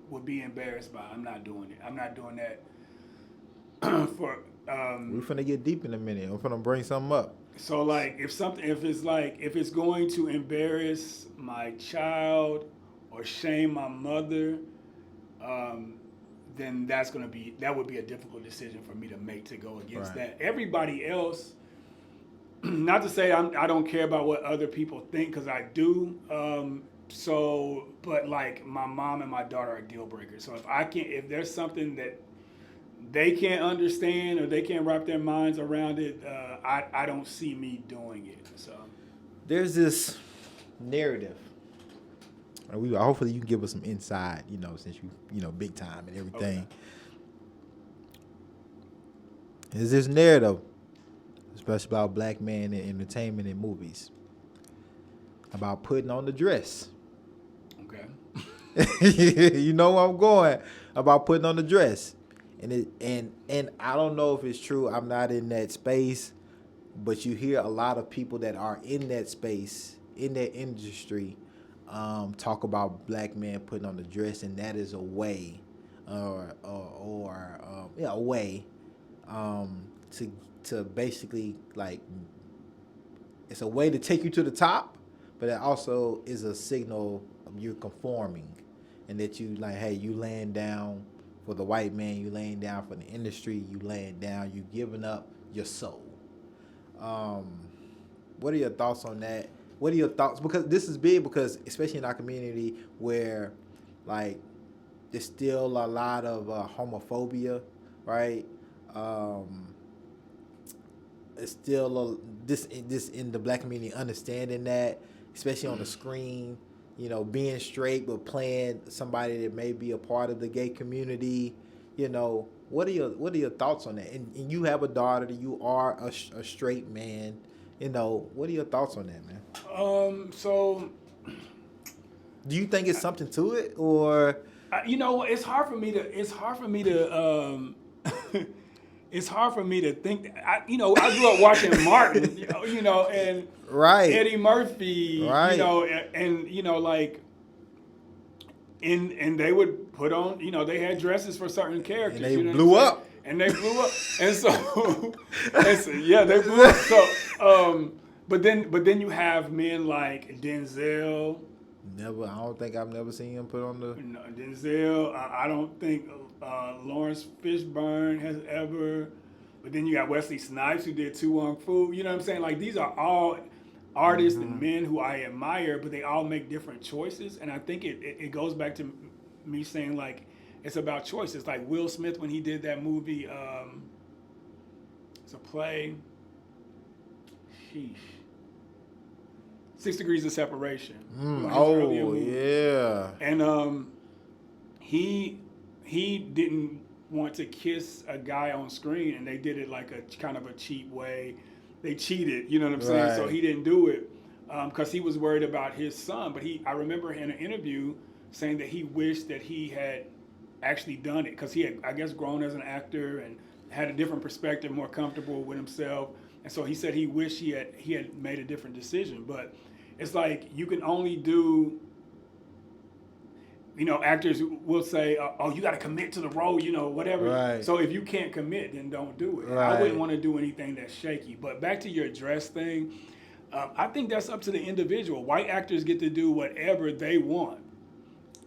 would be embarrassed by. I'm not doing it. I'm not doing that for. We're finna get deep in a minute. I'm finna bring something up. So like, if it's going to embarrass my child or shame my mother, then that would be a difficult decision for me to make, to go against that. Everybody else, not to say I don't care about what other people think, because I do. But like my mom and my daughter are deal breakers. So if there's something that they can't understand or they can't wrap their minds around it, I don't see me doing it. So There's this narrative. Hopefully you can give us some insight, since you big time and everything. Okay. There's this narrative, especially about black men in entertainment and movies, about putting on the dress. Okay. You know where I'm going, about putting on the dress. And I don't know if it's true. I'm not in that space, but you hear a lot of people that are in that space, in that industry, talk about black men putting on the dress, and that is a way, a way, to basically, like, it's a way to take you to the top, but it also is a signal of you're conforming, and that you like, hey, you laying down for the white man, you laying down for the industry, you laying down, you giving up your soul. What are your thoughts on that? What are your thoughts? Because this is big, because especially in our community where, like, there's still a lot of homophobia, right? It's still this in the black community, understanding that, especially on the screen, being straight but playing somebody that may be a part of the gay community. What are your thoughts on that? And you have a daughter, you are a straight man. What are your thoughts on that, man? So do you think it's something to it, or it's hard for me to it's hard for me to think. I grew up watching Martin, and right, Eddie Murphy, right, and they would put on, they had dresses for certain characters. And they blew up. And they blew up, and so yeah, they blew up. So, but then you have men like Denzel. Never. I don't think I've never seen him put on the. No, Denzel. I don't think Lawrence Fishburne has ever. But then you got Wesley Snipes, who did Tu Wong Fu. You know what I'm saying? Like, these are all artists and men who I admire, but they all make different choices. And I think it goes back to me saying, like, it's about choices. Like Will Smith, when he did that movie, it's a play. Sheesh. 6 Degrees of Separation. Oh, yeah. And he didn't want to kiss a guy on screen, and they did it like a kind of a cheap way. They cheated, you know what I'm saying? Right. So he didn't do it because he was worried about his son. But I remember in an interview saying that he wished that he had actually done it, because he had, I guess, grown as an actor and had a different perspective, more comfortable with himself. And so he said he wished he had made a different decision. But it's like, you can only do, actors will say, oh, you got to commit to the role, whatever. Right. So if you can't commit, then don't do it. Right. I wouldn't want to do anything that's shaky. But back to your dress thing, I think that's up to the individual. White actors get to do whatever they want.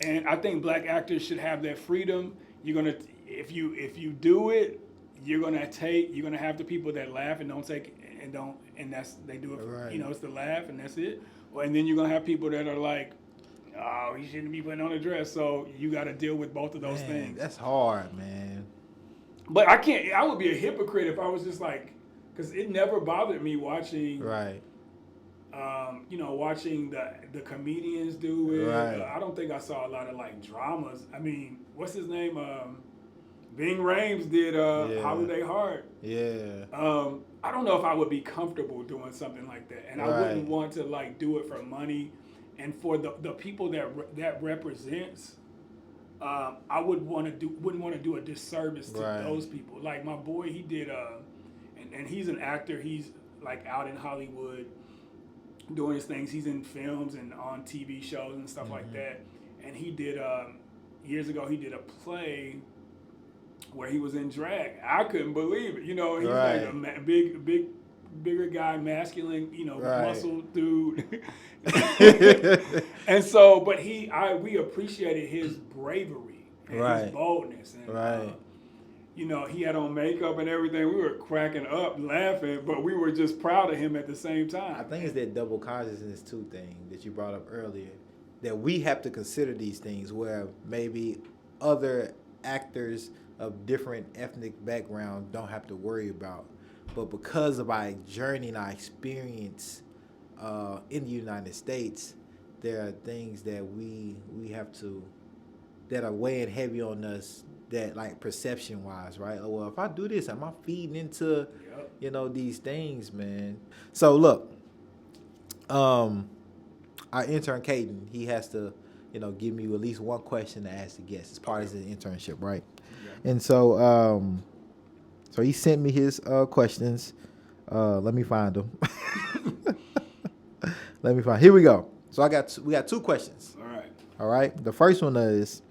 And I think black actors should have that freedom. You're gonna, if you do it, you're gonna have the people that laugh and don't take and that's, they do it for, Right. it's the laugh and that's it. And then you're gonna have people that are like, oh, he shouldn't be putting on a dress. So you got to deal with both of those things. That's hard, man. But I would be a hypocrite if I was just like, because it never bothered me watching. Right. Watching the comedians do it. Right. I don't think I saw a lot of like dramas. I mean, what's his name? Ving Rhames did Holiday Heart. Yeah. I don't know if I would be comfortable doing something like that, and I wouldn't want to like do it for money, and for the people that represents. I wouldn't want to do a disservice to those people. Like my boy, he did and he's an actor. He's like out in Hollywood doing his things. He's in films and on TV shows and stuff like that. And he did years ago. He did a play where he was in drag. I couldn't believe it. He's like a bigger guy, masculine, muscle dude. And so, but we appreciated his bravery and his boldness. And, you know, he had on makeup and everything. We were cracking up, laughing, but we were just proud of him at the same time. I think it's that double consciousness too thing that you brought up earlier, that we have to consider these things where maybe other actors of different ethnic backgrounds don't have to worry about. But because of our journey and our experience in the United States, there are things that we have to, that are weighing heavy on us, that like perception wise, right? Oh, well, if I do this, am I feeding into, you know, these things, man? So look, our intern Caden, he has to, you know, give me at least one question to ask the guests as part of his internship, right? Yeah. And so, so he sent me his questions. Let me find them. Let me find. Here we go. So we got two questions. All right. All right. The first one is,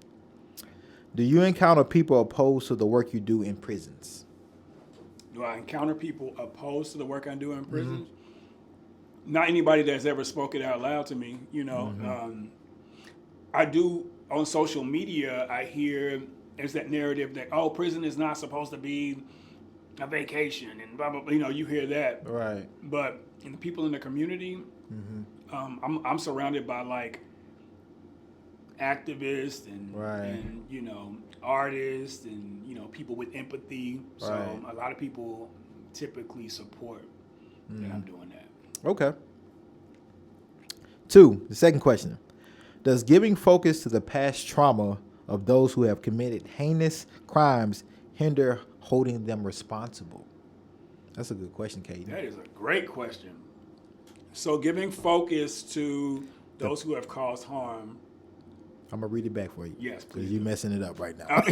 do you encounter people opposed to the work you do in prisons? Do I encounter people opposed to the work I do in prisons? Mm-hmm. Not anybody that's ever spoken out loud to me. You know, mm-hmm. I do on social media. I hear there's that narrative that, oh, prison is not supposed to be a vacation and blah blah blah. You know, you hear that, right? But in the people in the community, mm-hmm. I'm surrounded by like activists and right. and you know, artists and, you know, people with empathy. So right. a lot of people typically support that I'm doing that. Okay. 2, the second question. Does giving focus to the past trauma of those who have committed heinous crimes hinder holding them responsible? That's a good question, Katie. That is a great question. So giving focus to those who have caused harm. I'm going to read it back for you. Yes, please. Because you're messing it up right now.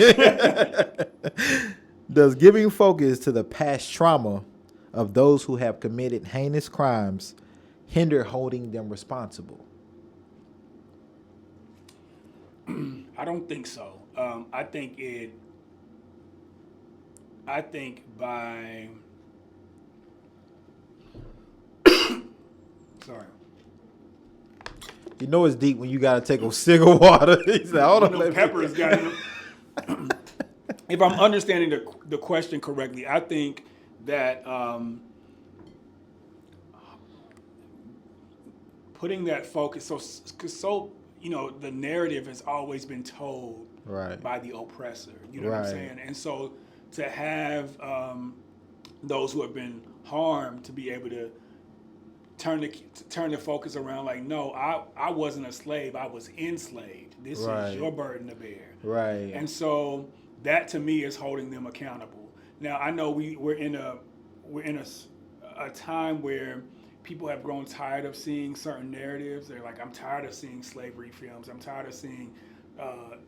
Does giving focus to the past trauma of those who have committed heinous crimes hinder holding them responsible? I don't think so. I think by sorry. You know it's deep when you gotta take a cig of water. He said, "Hold on, Pepper's got it." If I'm understanding the question correctly, I think that putting that focus, so you know, the narrative has always been told right. by the oppressor. You know right. what I'm saying? And so to have those who have been harmed to be able to turn the focus around, like, no, I wasn't a slave, I was enslaved. This right. is your burden to bear. Right. And so that to me is holding them accountable. Now I know we're in a time where people have grown tired of seeing certain narratives. They're like, I'm tired of seeing slavery films. I'm tired of seeing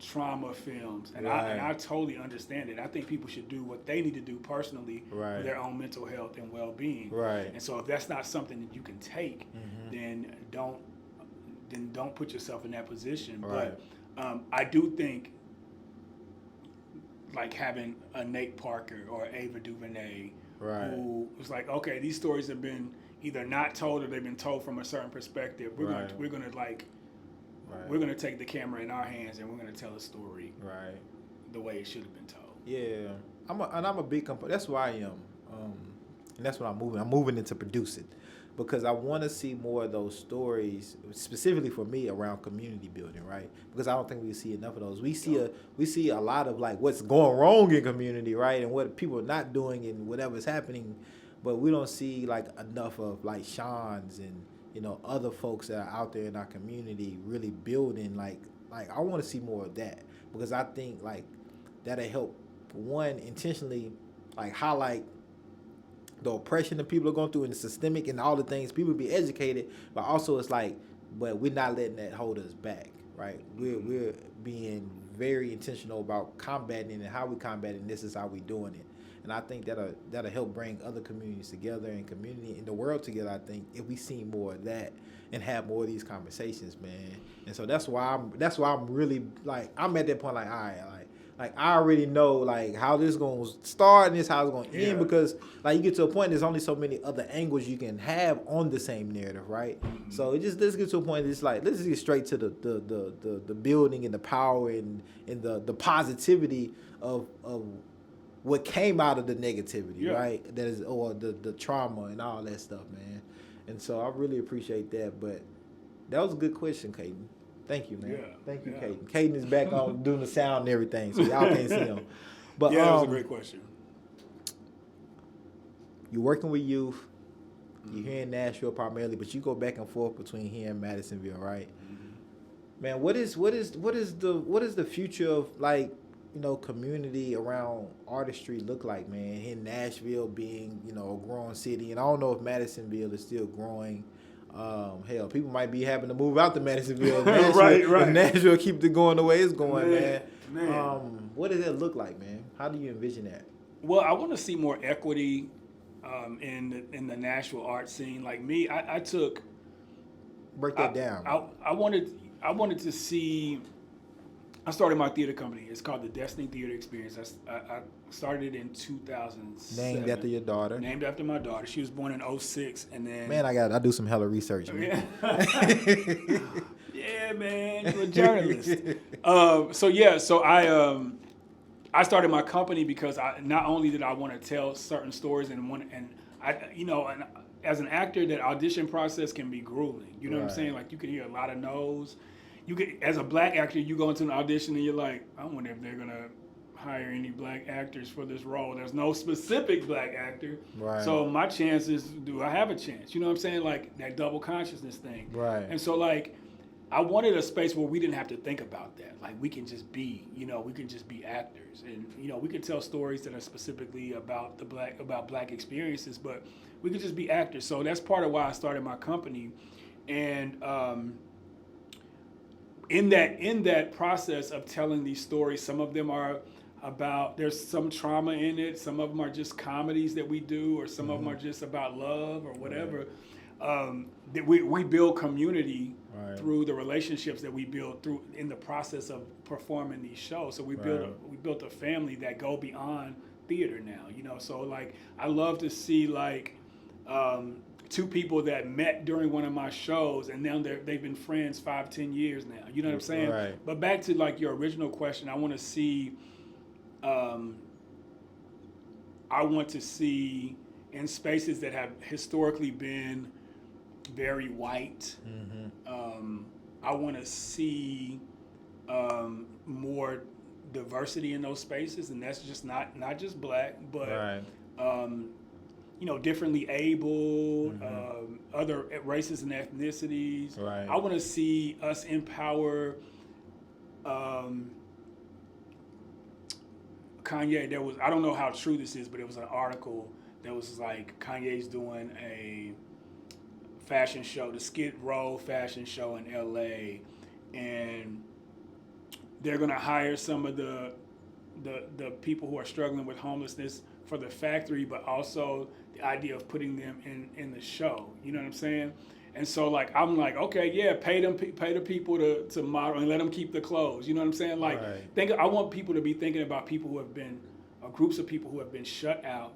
trauma films. And right. I totally understand it. I think people should do what they need to do personally right. for their own mental health and well-being. Right. And so if that's not something that you can take, then don't put yourself in that position. Right. But I do think like having a Nate Parker or Ava DuVernay right. who was like, okay, these stories have been either not told or they've been told from a certain perspective. We're gonna take the camera in our hands and we're gonna tell a story right the way it should have been told. Yeah, I'm a big that's why I am, and that's what I'm moving. I'm moving into producing because I want to see more of those stories, specifically for me around community building, right? Because I don't think we see enough of those. We see a lot of like what's going wrong in community, right, and what people are not doing and whatever's happening. But we don't see like enough of like Shawn's and, you know, other folks that are out there in our community really building like I want to see more of that because I think like that'll help one intentionally like highlight the oppression that people are going through and the systemic and all the things people be educated, but also it's like, but we're not letting that hold us back, right? We're being very intentional about combating and how we combating. This is how we doing it. And I think that'll help bring other communities together and community in the world together. I think if we see more of that and have more of these conversations, man. And so that's why I'm really like I'm at that point like all right, like I already know like how this is gonna start and this how it's gonna end because like you get to a point there's only so many other angles you can have on the same narrative, right? Mm-hmm. So let's get to a point it's like let's just get straight to the building and the power and the positivity of what came out of the negativity, Yeah. right? That is, or the trauma and all that stuff, man. And so I really appreciate that. But that was a good question, Caden. Thank you, man. Yeah, Thank you, yeah. Caden. Caden is back on doing the sound and everything, so y'all can't see him. But Yeah, that was a great question. you're working with youth. You're here in Nashville primarily, but you go back and forth between here and Madisonville, right? Man, what is the future of, like, you know, community around artistry look like, man? In Nashville being, you know, a growing city, and I don't know if Madisonville is still growing. Hell, people might be having to move out to Madisonville. If Nashville, Right. If Nashville keep it going the way it's going, man. Man. What does that look like, man? How do you envision that? Well, I want to see more equity in the Nashville art scene. Like me, I took. Break that down. I wanted to see. I started my theater company. It's called the Destiny Theater Experience. I started it in 2007. Named after your daughter. Named after my daughter. She was born in 2006, and then. Man, I do some hella research, man. Yeah, man, you're a journalist. So I started my company because not only did I want to tell certain stories and as an actor, that audition process can be grueling. You know what I'm saying? Like, you can hear a lot of no's. As a black actor, you go into an audition and you're like, I wonder if they're gonna hire any black actors for this role. There's no specific black actor. Right. So my chance is, do I have a chance? You know what I'm saying? Like, that double consciousness thing. Right. And so, like, I wanted a space where we didn't have to think about that. Like, we can just be, we can just be actors, and we can tell stories that are specifically about black experiences, but we could just be actors. So that's part of why I started my company, and in that process of telling these stories, some of them are about, there's some trauma in it. Some of them are just comedies that we do, or some of them are just about love or whatever. That we build community through the relationships that we build through in the process of performing these shows. So we built a family that go beyond theater now. So, like, I love to see, like, two people that met during one of my shows, and now they've been friends 5-10 years now. You know what I'm saying? Right. But back to, like, your original question, I want to see in spaces that have historically been very white. I want to see more diversity in those spaces, and that's just not just black, but differently able, other races and ethnicities. Right. I want to see us empower. Kanye, I don't know how true this is, but it was an article that was like, Kanye's doing a fashion show, the Skid Row fashion show in LA, and they're gonna hire some of the people who are struggling with homelessness for the factory, but also the idea of putting them in the show. You know what I'm saying? And so, like, I'm like, okay, yeah, pay the people to model and let them keep the clothes. You know what I'm saying? Like, I want people to be thinking about people who have been, groups of people who have been shut out,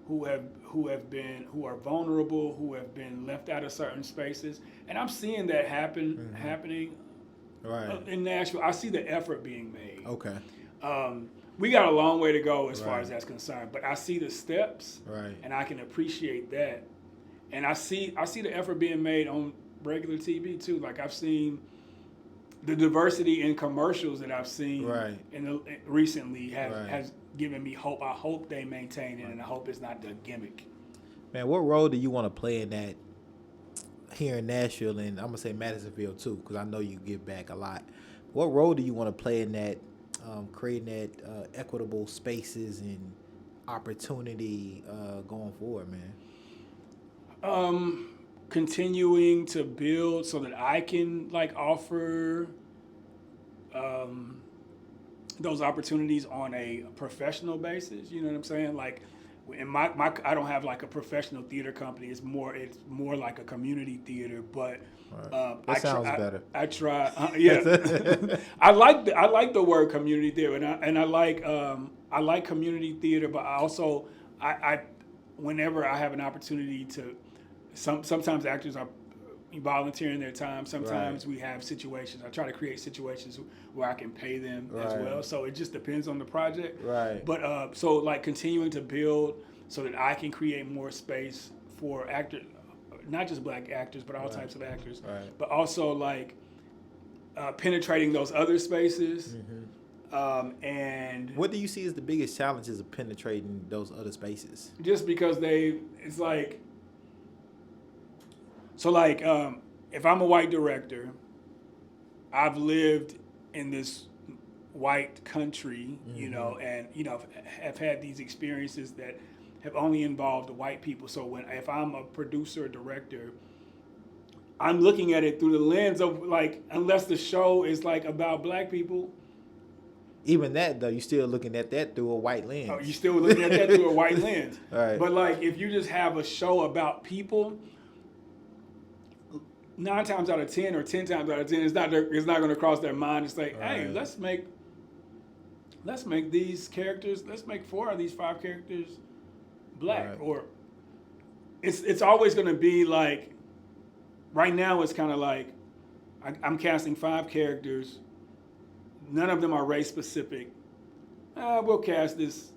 who are vulnerable, who have been left out of certain spaces, and I'm seeing that happening in Nashville. I see the effort being made. Okay. We got a long way to go as far as that's concerned, but I see the steps, Right. and I can appreciate that. And I see the effort being made on regular TV too. Like, I've seen the diversity in commercials that I've seen recently has given me hope. I hope they maintain it, and I hope it's not the gimmick. Man, what role do you want to play in that here in Nashville, and I'm gonna say Madisonville too, because I know you give back a lot. What role do you want to play in that, creating that equitable spaces and opportunity going forward, man? Continuing to build so that I can, like, offer those opportunities on a professional basis. You know what I'm saying? Like, in my I don't have, like, a professional theater company. It's more like a community theater. But that sounds better. I try. I like the word community theater, and I like community theater. But I also whenever I have an opportunity to. Sometimes actors are, volunteering their time. Sometimes we have situations. I try to create situations where I can pay them as well. So it just depends on the project. Right. But so like continuing to build so that I can create more space for actors, not just black actors, but all types of actors. Right. But also like penetrating those other spaces. And what do you see as the biggest challenges of penetrating those other spaces? Just because it's like, so like, if I'm a white director, I've lived in this white country, you know, and, you know, have had these experiences that have only involved white people. So if I'm a producer or director, I'm looking at it through the lens of like, unless the show is like about black people. Even that though, you're still looking at that through a white lens. Oh, you're still looking at that through a white lens. Right. But like, if you just have a show about people, 9 times out of 10 or 10 times out of 10, it's not going to cross their mind. It's like, hey, let's make these characters. Let's make 4 of these 5 characters black. Right. Or it's always going to be like. Right now, it's kind of like I'm casting 5 characters. None of them are race specific. We'll cast this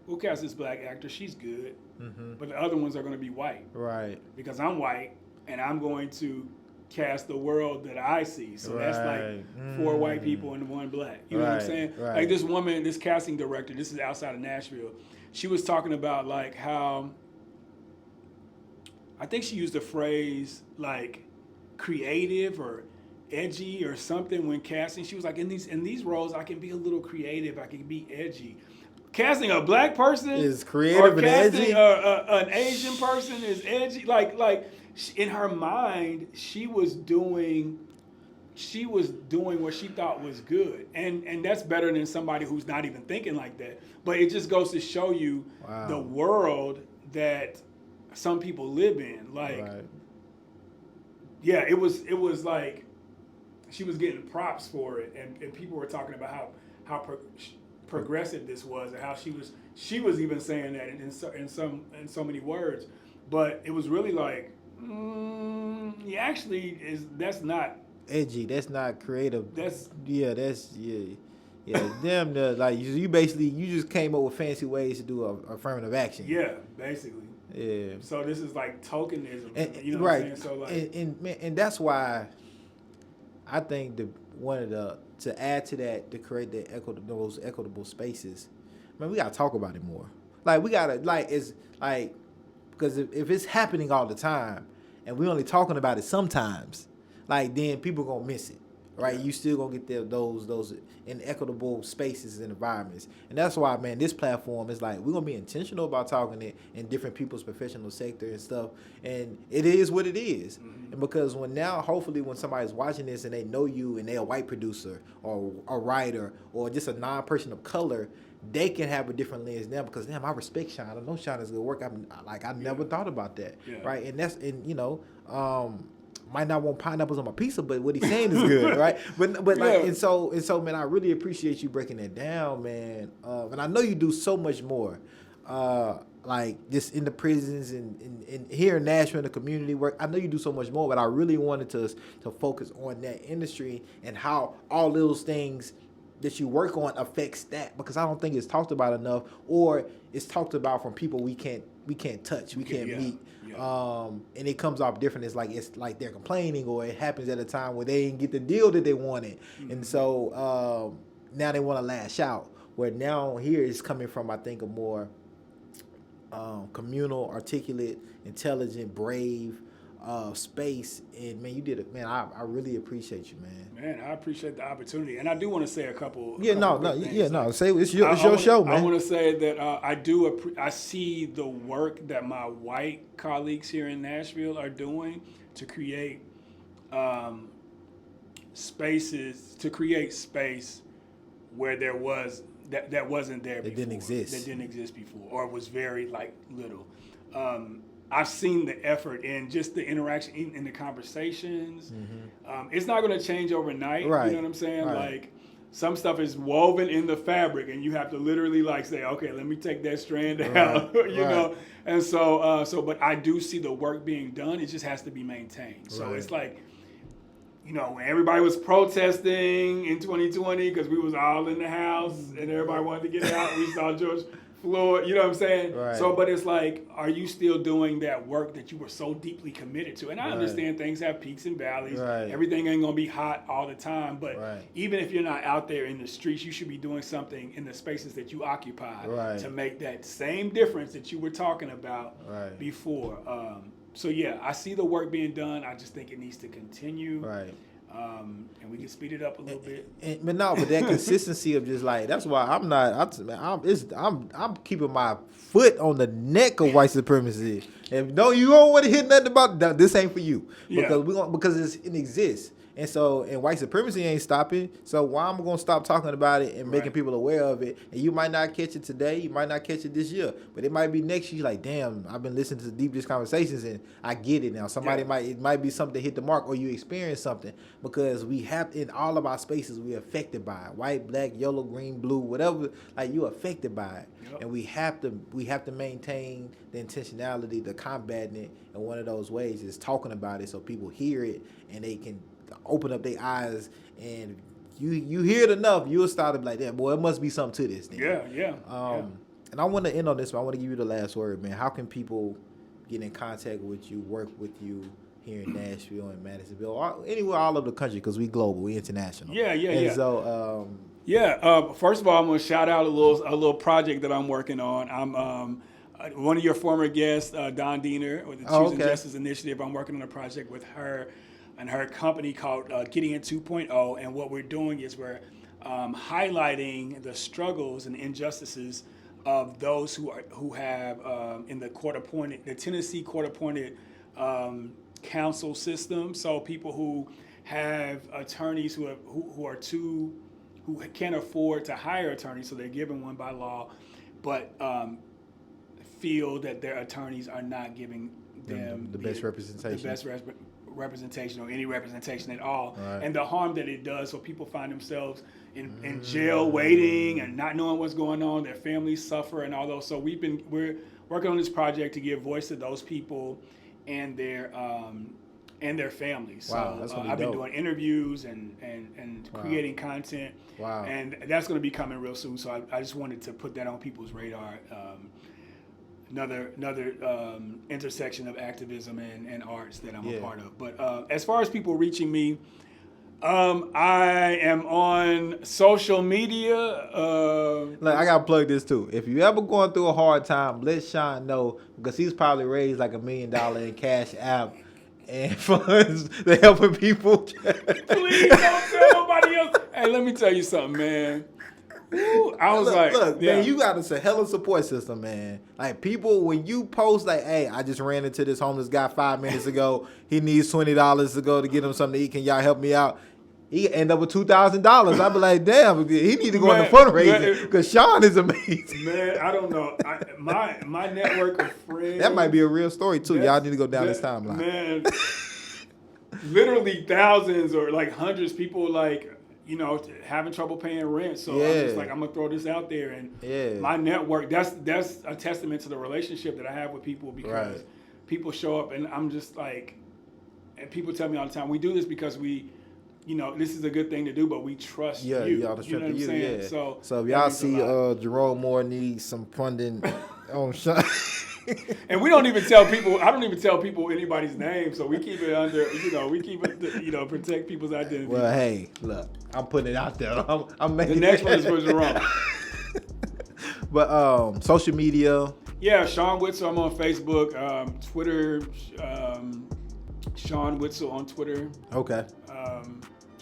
black actor. She's good, but the other ones are going to be white. Right. Because I'm white, and I'm going to cast the world that I see. So that's like 4 white people and 1 black. You know what I'm saying? Right. Like this woman, this casting director. This is outside of Nashville. She was talking about like how. I think she used the phrase like creative or edgy or something when casting. She was like, in these roles, I can be a little creative. I can be edgy. Casting a black person is creative and edgy. An Asian person is edgy. Like in her mind, she was doing what she thought was good, and that's better than somebody who's not even thinking like that. But it just goes to show you the world that some people live in. Like, yeah, it was like she was getting props for it, and people were talking about how progressive this was, and how she was even saying that in so many words. But it was really like, that's not edgy. That's not creative. That's damn. Like you basically just came up with fancy ways to do affirmative action. Yeah, basically. Yeah. So this is like tokenism. And, you know right. what I'm saying? So like, and that's why I think to add to that, to create those equitable spaces, man, we gotta talk about it more. Like we gotta because if it's happening all the time and we only talking about it sometimes, like then people gonna miss it, right? You still gonna get those inequitable spaces and environments, and that's why, man, this platform is like we're gonna be intentional about talking it in different people's professional sector and stuff, and it is what it is. And because hopefully when somebody's watching this and they know you and they're a white producer or a writer or just a non-person of color, they can have a different lens now because damn, I respect Shawn. I know Shawn is good work. I never thought about that, right? And you know, might not want pineapples on my pizza, but what he's saying is good, right? But like and so man, I really appreciate you breaking that down, man. And I know you do so much more, like just in the prisons and here in Nashville, in the community work. I know you do so much more, but I really wanted to focus on that industry and how all those things that you work on affects that, because I don't think it's talked about enough, or it's talked about from people we can't touch, we can't meet. And it comes off different. It's like they're complaining, or it happens at a time where they didn't get the deal that they wanted, and so now they want to lash out. Where now here is coming from, I think, a more communal, articulate, intelligent, brave space. And man, you did it, man. I really appreciate you, man. Man, I appreciate the opportunity, and I do want to say a couple. Say it's your show, man. I want to say that I see the work that my white colleagues here in Nashville are doing to create spaces, to create space where there was that wasn't there before. That didn't exist before, or was very little. I've seen the effort in just the interaction in the conversations. It's not going to change overnight. Right. You know what I'm saying? Right. Like, some stuff is woven in the fabric, and you have to literally like say, okay, let me take that strand out, you know. And so, but I do see the work being done. It just has to be maintained. So it's like, you know, when everybody was protesting in 2020 because we was all in the house and everybody wanted to get out, we saw George Floyd, you know what I'm saying? Right. So, but it's like, are you still doing that work that you were so deeply committed to? And I understand things have peaks and valleys. Right. Everything ain't gonna be hot all the time. But Right. even if you're not out there in the streets, you should be doing something in the spaces that you occupy to make that same difference that you were talking about before. So yeah, I see the work being done. I just think it needs to continue. Right. And we can speed it up a little bit. But that consistency of just like, that's why I'm keeping my foot on the neck of white supremacy. If you don't want to hear nothing about that, this ain't for you, because it exists. And so, and white supremacy ain't stopping. So why am I going to stop talking about it and making people aware of it? And you might not catch it today. You might not catch it this year. But it might be next year. Like, damn, I've been listening to Deep Dish Conversations and I get it now. It might be something that hit the mark, or you experience something. Because we have, in all of our spaces, we're affected by it. White, black, yellow, green, blue, whatever. Like, you're affected by it. Yep. And we have to maintain the intentionality, the combating it. And one of those ways is talking about it so people hear it and they can open up their eyes, and you hear it enough, you'll start to be like, "Damn, boy, it must be something to this thing." And I want to end on this, but I want to give you the last word, man. How can people get in contact with you, work with you here in Nashville and Madisonville, or anywhere all over the country? Because we global, we international. So, first of all, I'm gonna shout out a little project that I'm working on. I'm one of your former guests, Don Diener, with the Choosing Justice Initiative. I'm working on a project with her and her company called Gideon 2.0, and what we're doing is we're highlighting the struggles and injustices of those who have in the Tennessee court-appointed counsel system. So people who have attorneys who can't afford to hire attorneys, so they're given one by law, but feel that their attorneys are not giving them the best representation. Representation or any representation at all, and the harm that it does. So people find themselves in jail waiting and not knowing what's going on. Their families suffer and all those. So we're working on this project to give voice to those people and their families. Wow, so I've been doing interviews and creating content. Wow. And that's going to be coming real soon. So I just wanted to put that on people's radar. Another intersection of activism and arts that I'm a part of. But as far as people reaching me, I am on social media. Look, I gotta plug this too. If you ever going through a hard time, let Shawn know, because he's probably raised like $1 million in Cash App and funds to helping people. Please don't tell nobody else. Hey, let me tell you something, man. I was man, you got a hell of a support system, man. Like, people, when you post like, "Hey, I just ran into this homeless guy 5 minutes ago. He needs $20 to go to get him something to eat. Can y'all help me out?" He end up with $2,000. I'd be like, "Damn, he need to go into fundraising," because Shawn is amazing. Man, I don't know. My network of friends. That might be a real story too. Y'all need to go down this timeline. Man, literally thousands or like hundreds of people having trouble paying rent. So I'm just like, I'm gonna throw this out there, and my network. That's a testament to the relationship that I have with people, because people show up, and I'm just like, and people tell me all the time, we do this because this is a good thing to do, but we trust you. Y'all you know what I'm saying? Yeah. So if y'all see Jerome Moore needs some funding on Shawn. And we don't even tell people. I don't even tell people anybody's name, so we keep it under. We keep it. Protect people's identity. Well, hey, look, I'm putting it out there. I'm making the next one is for Jerome. But social media. Yeah, Shawn Whitsell. I'm on Facebook, Twitter. Shawn Whitsell on Twitter. Okay.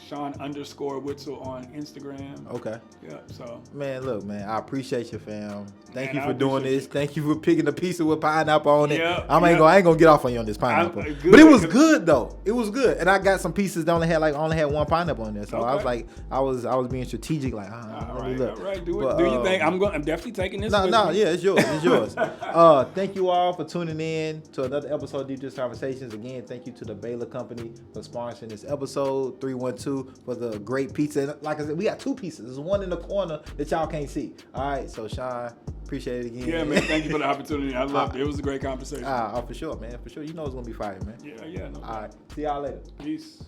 Shawn_Whitsell on Instagram. Okay. Yeah. So. Man, look, man, I appreciate you, fam. Thank you for doing this. Thank you for picking a pizza with pineapple on it. Yeah, I ain't gonna get off on you on this pineapple. But it was good though. It was good, and I got some pieces that only had one pineapple in there. So I was like, I was being strategic, like, all right, do you think I'm definitely taking this? No, yeah, it's yours. It's yours. Thank you all for tuning in to another episode of Deep Dish Conversations. Again, thank you to the Baylor Company for sponsoring this episode. 312 you for the great pizza. And like I said, we got 2 pizzas. There's one in the corner that y'all can't see. All right, so Shawn, appreciate it again. Yeah, man. Thank you for the opportunity. I loved it. It was a great conversation. For sure, man. For sure. You know it's gonna be fire, man. Yeah. No All right. See y'all later. Peace.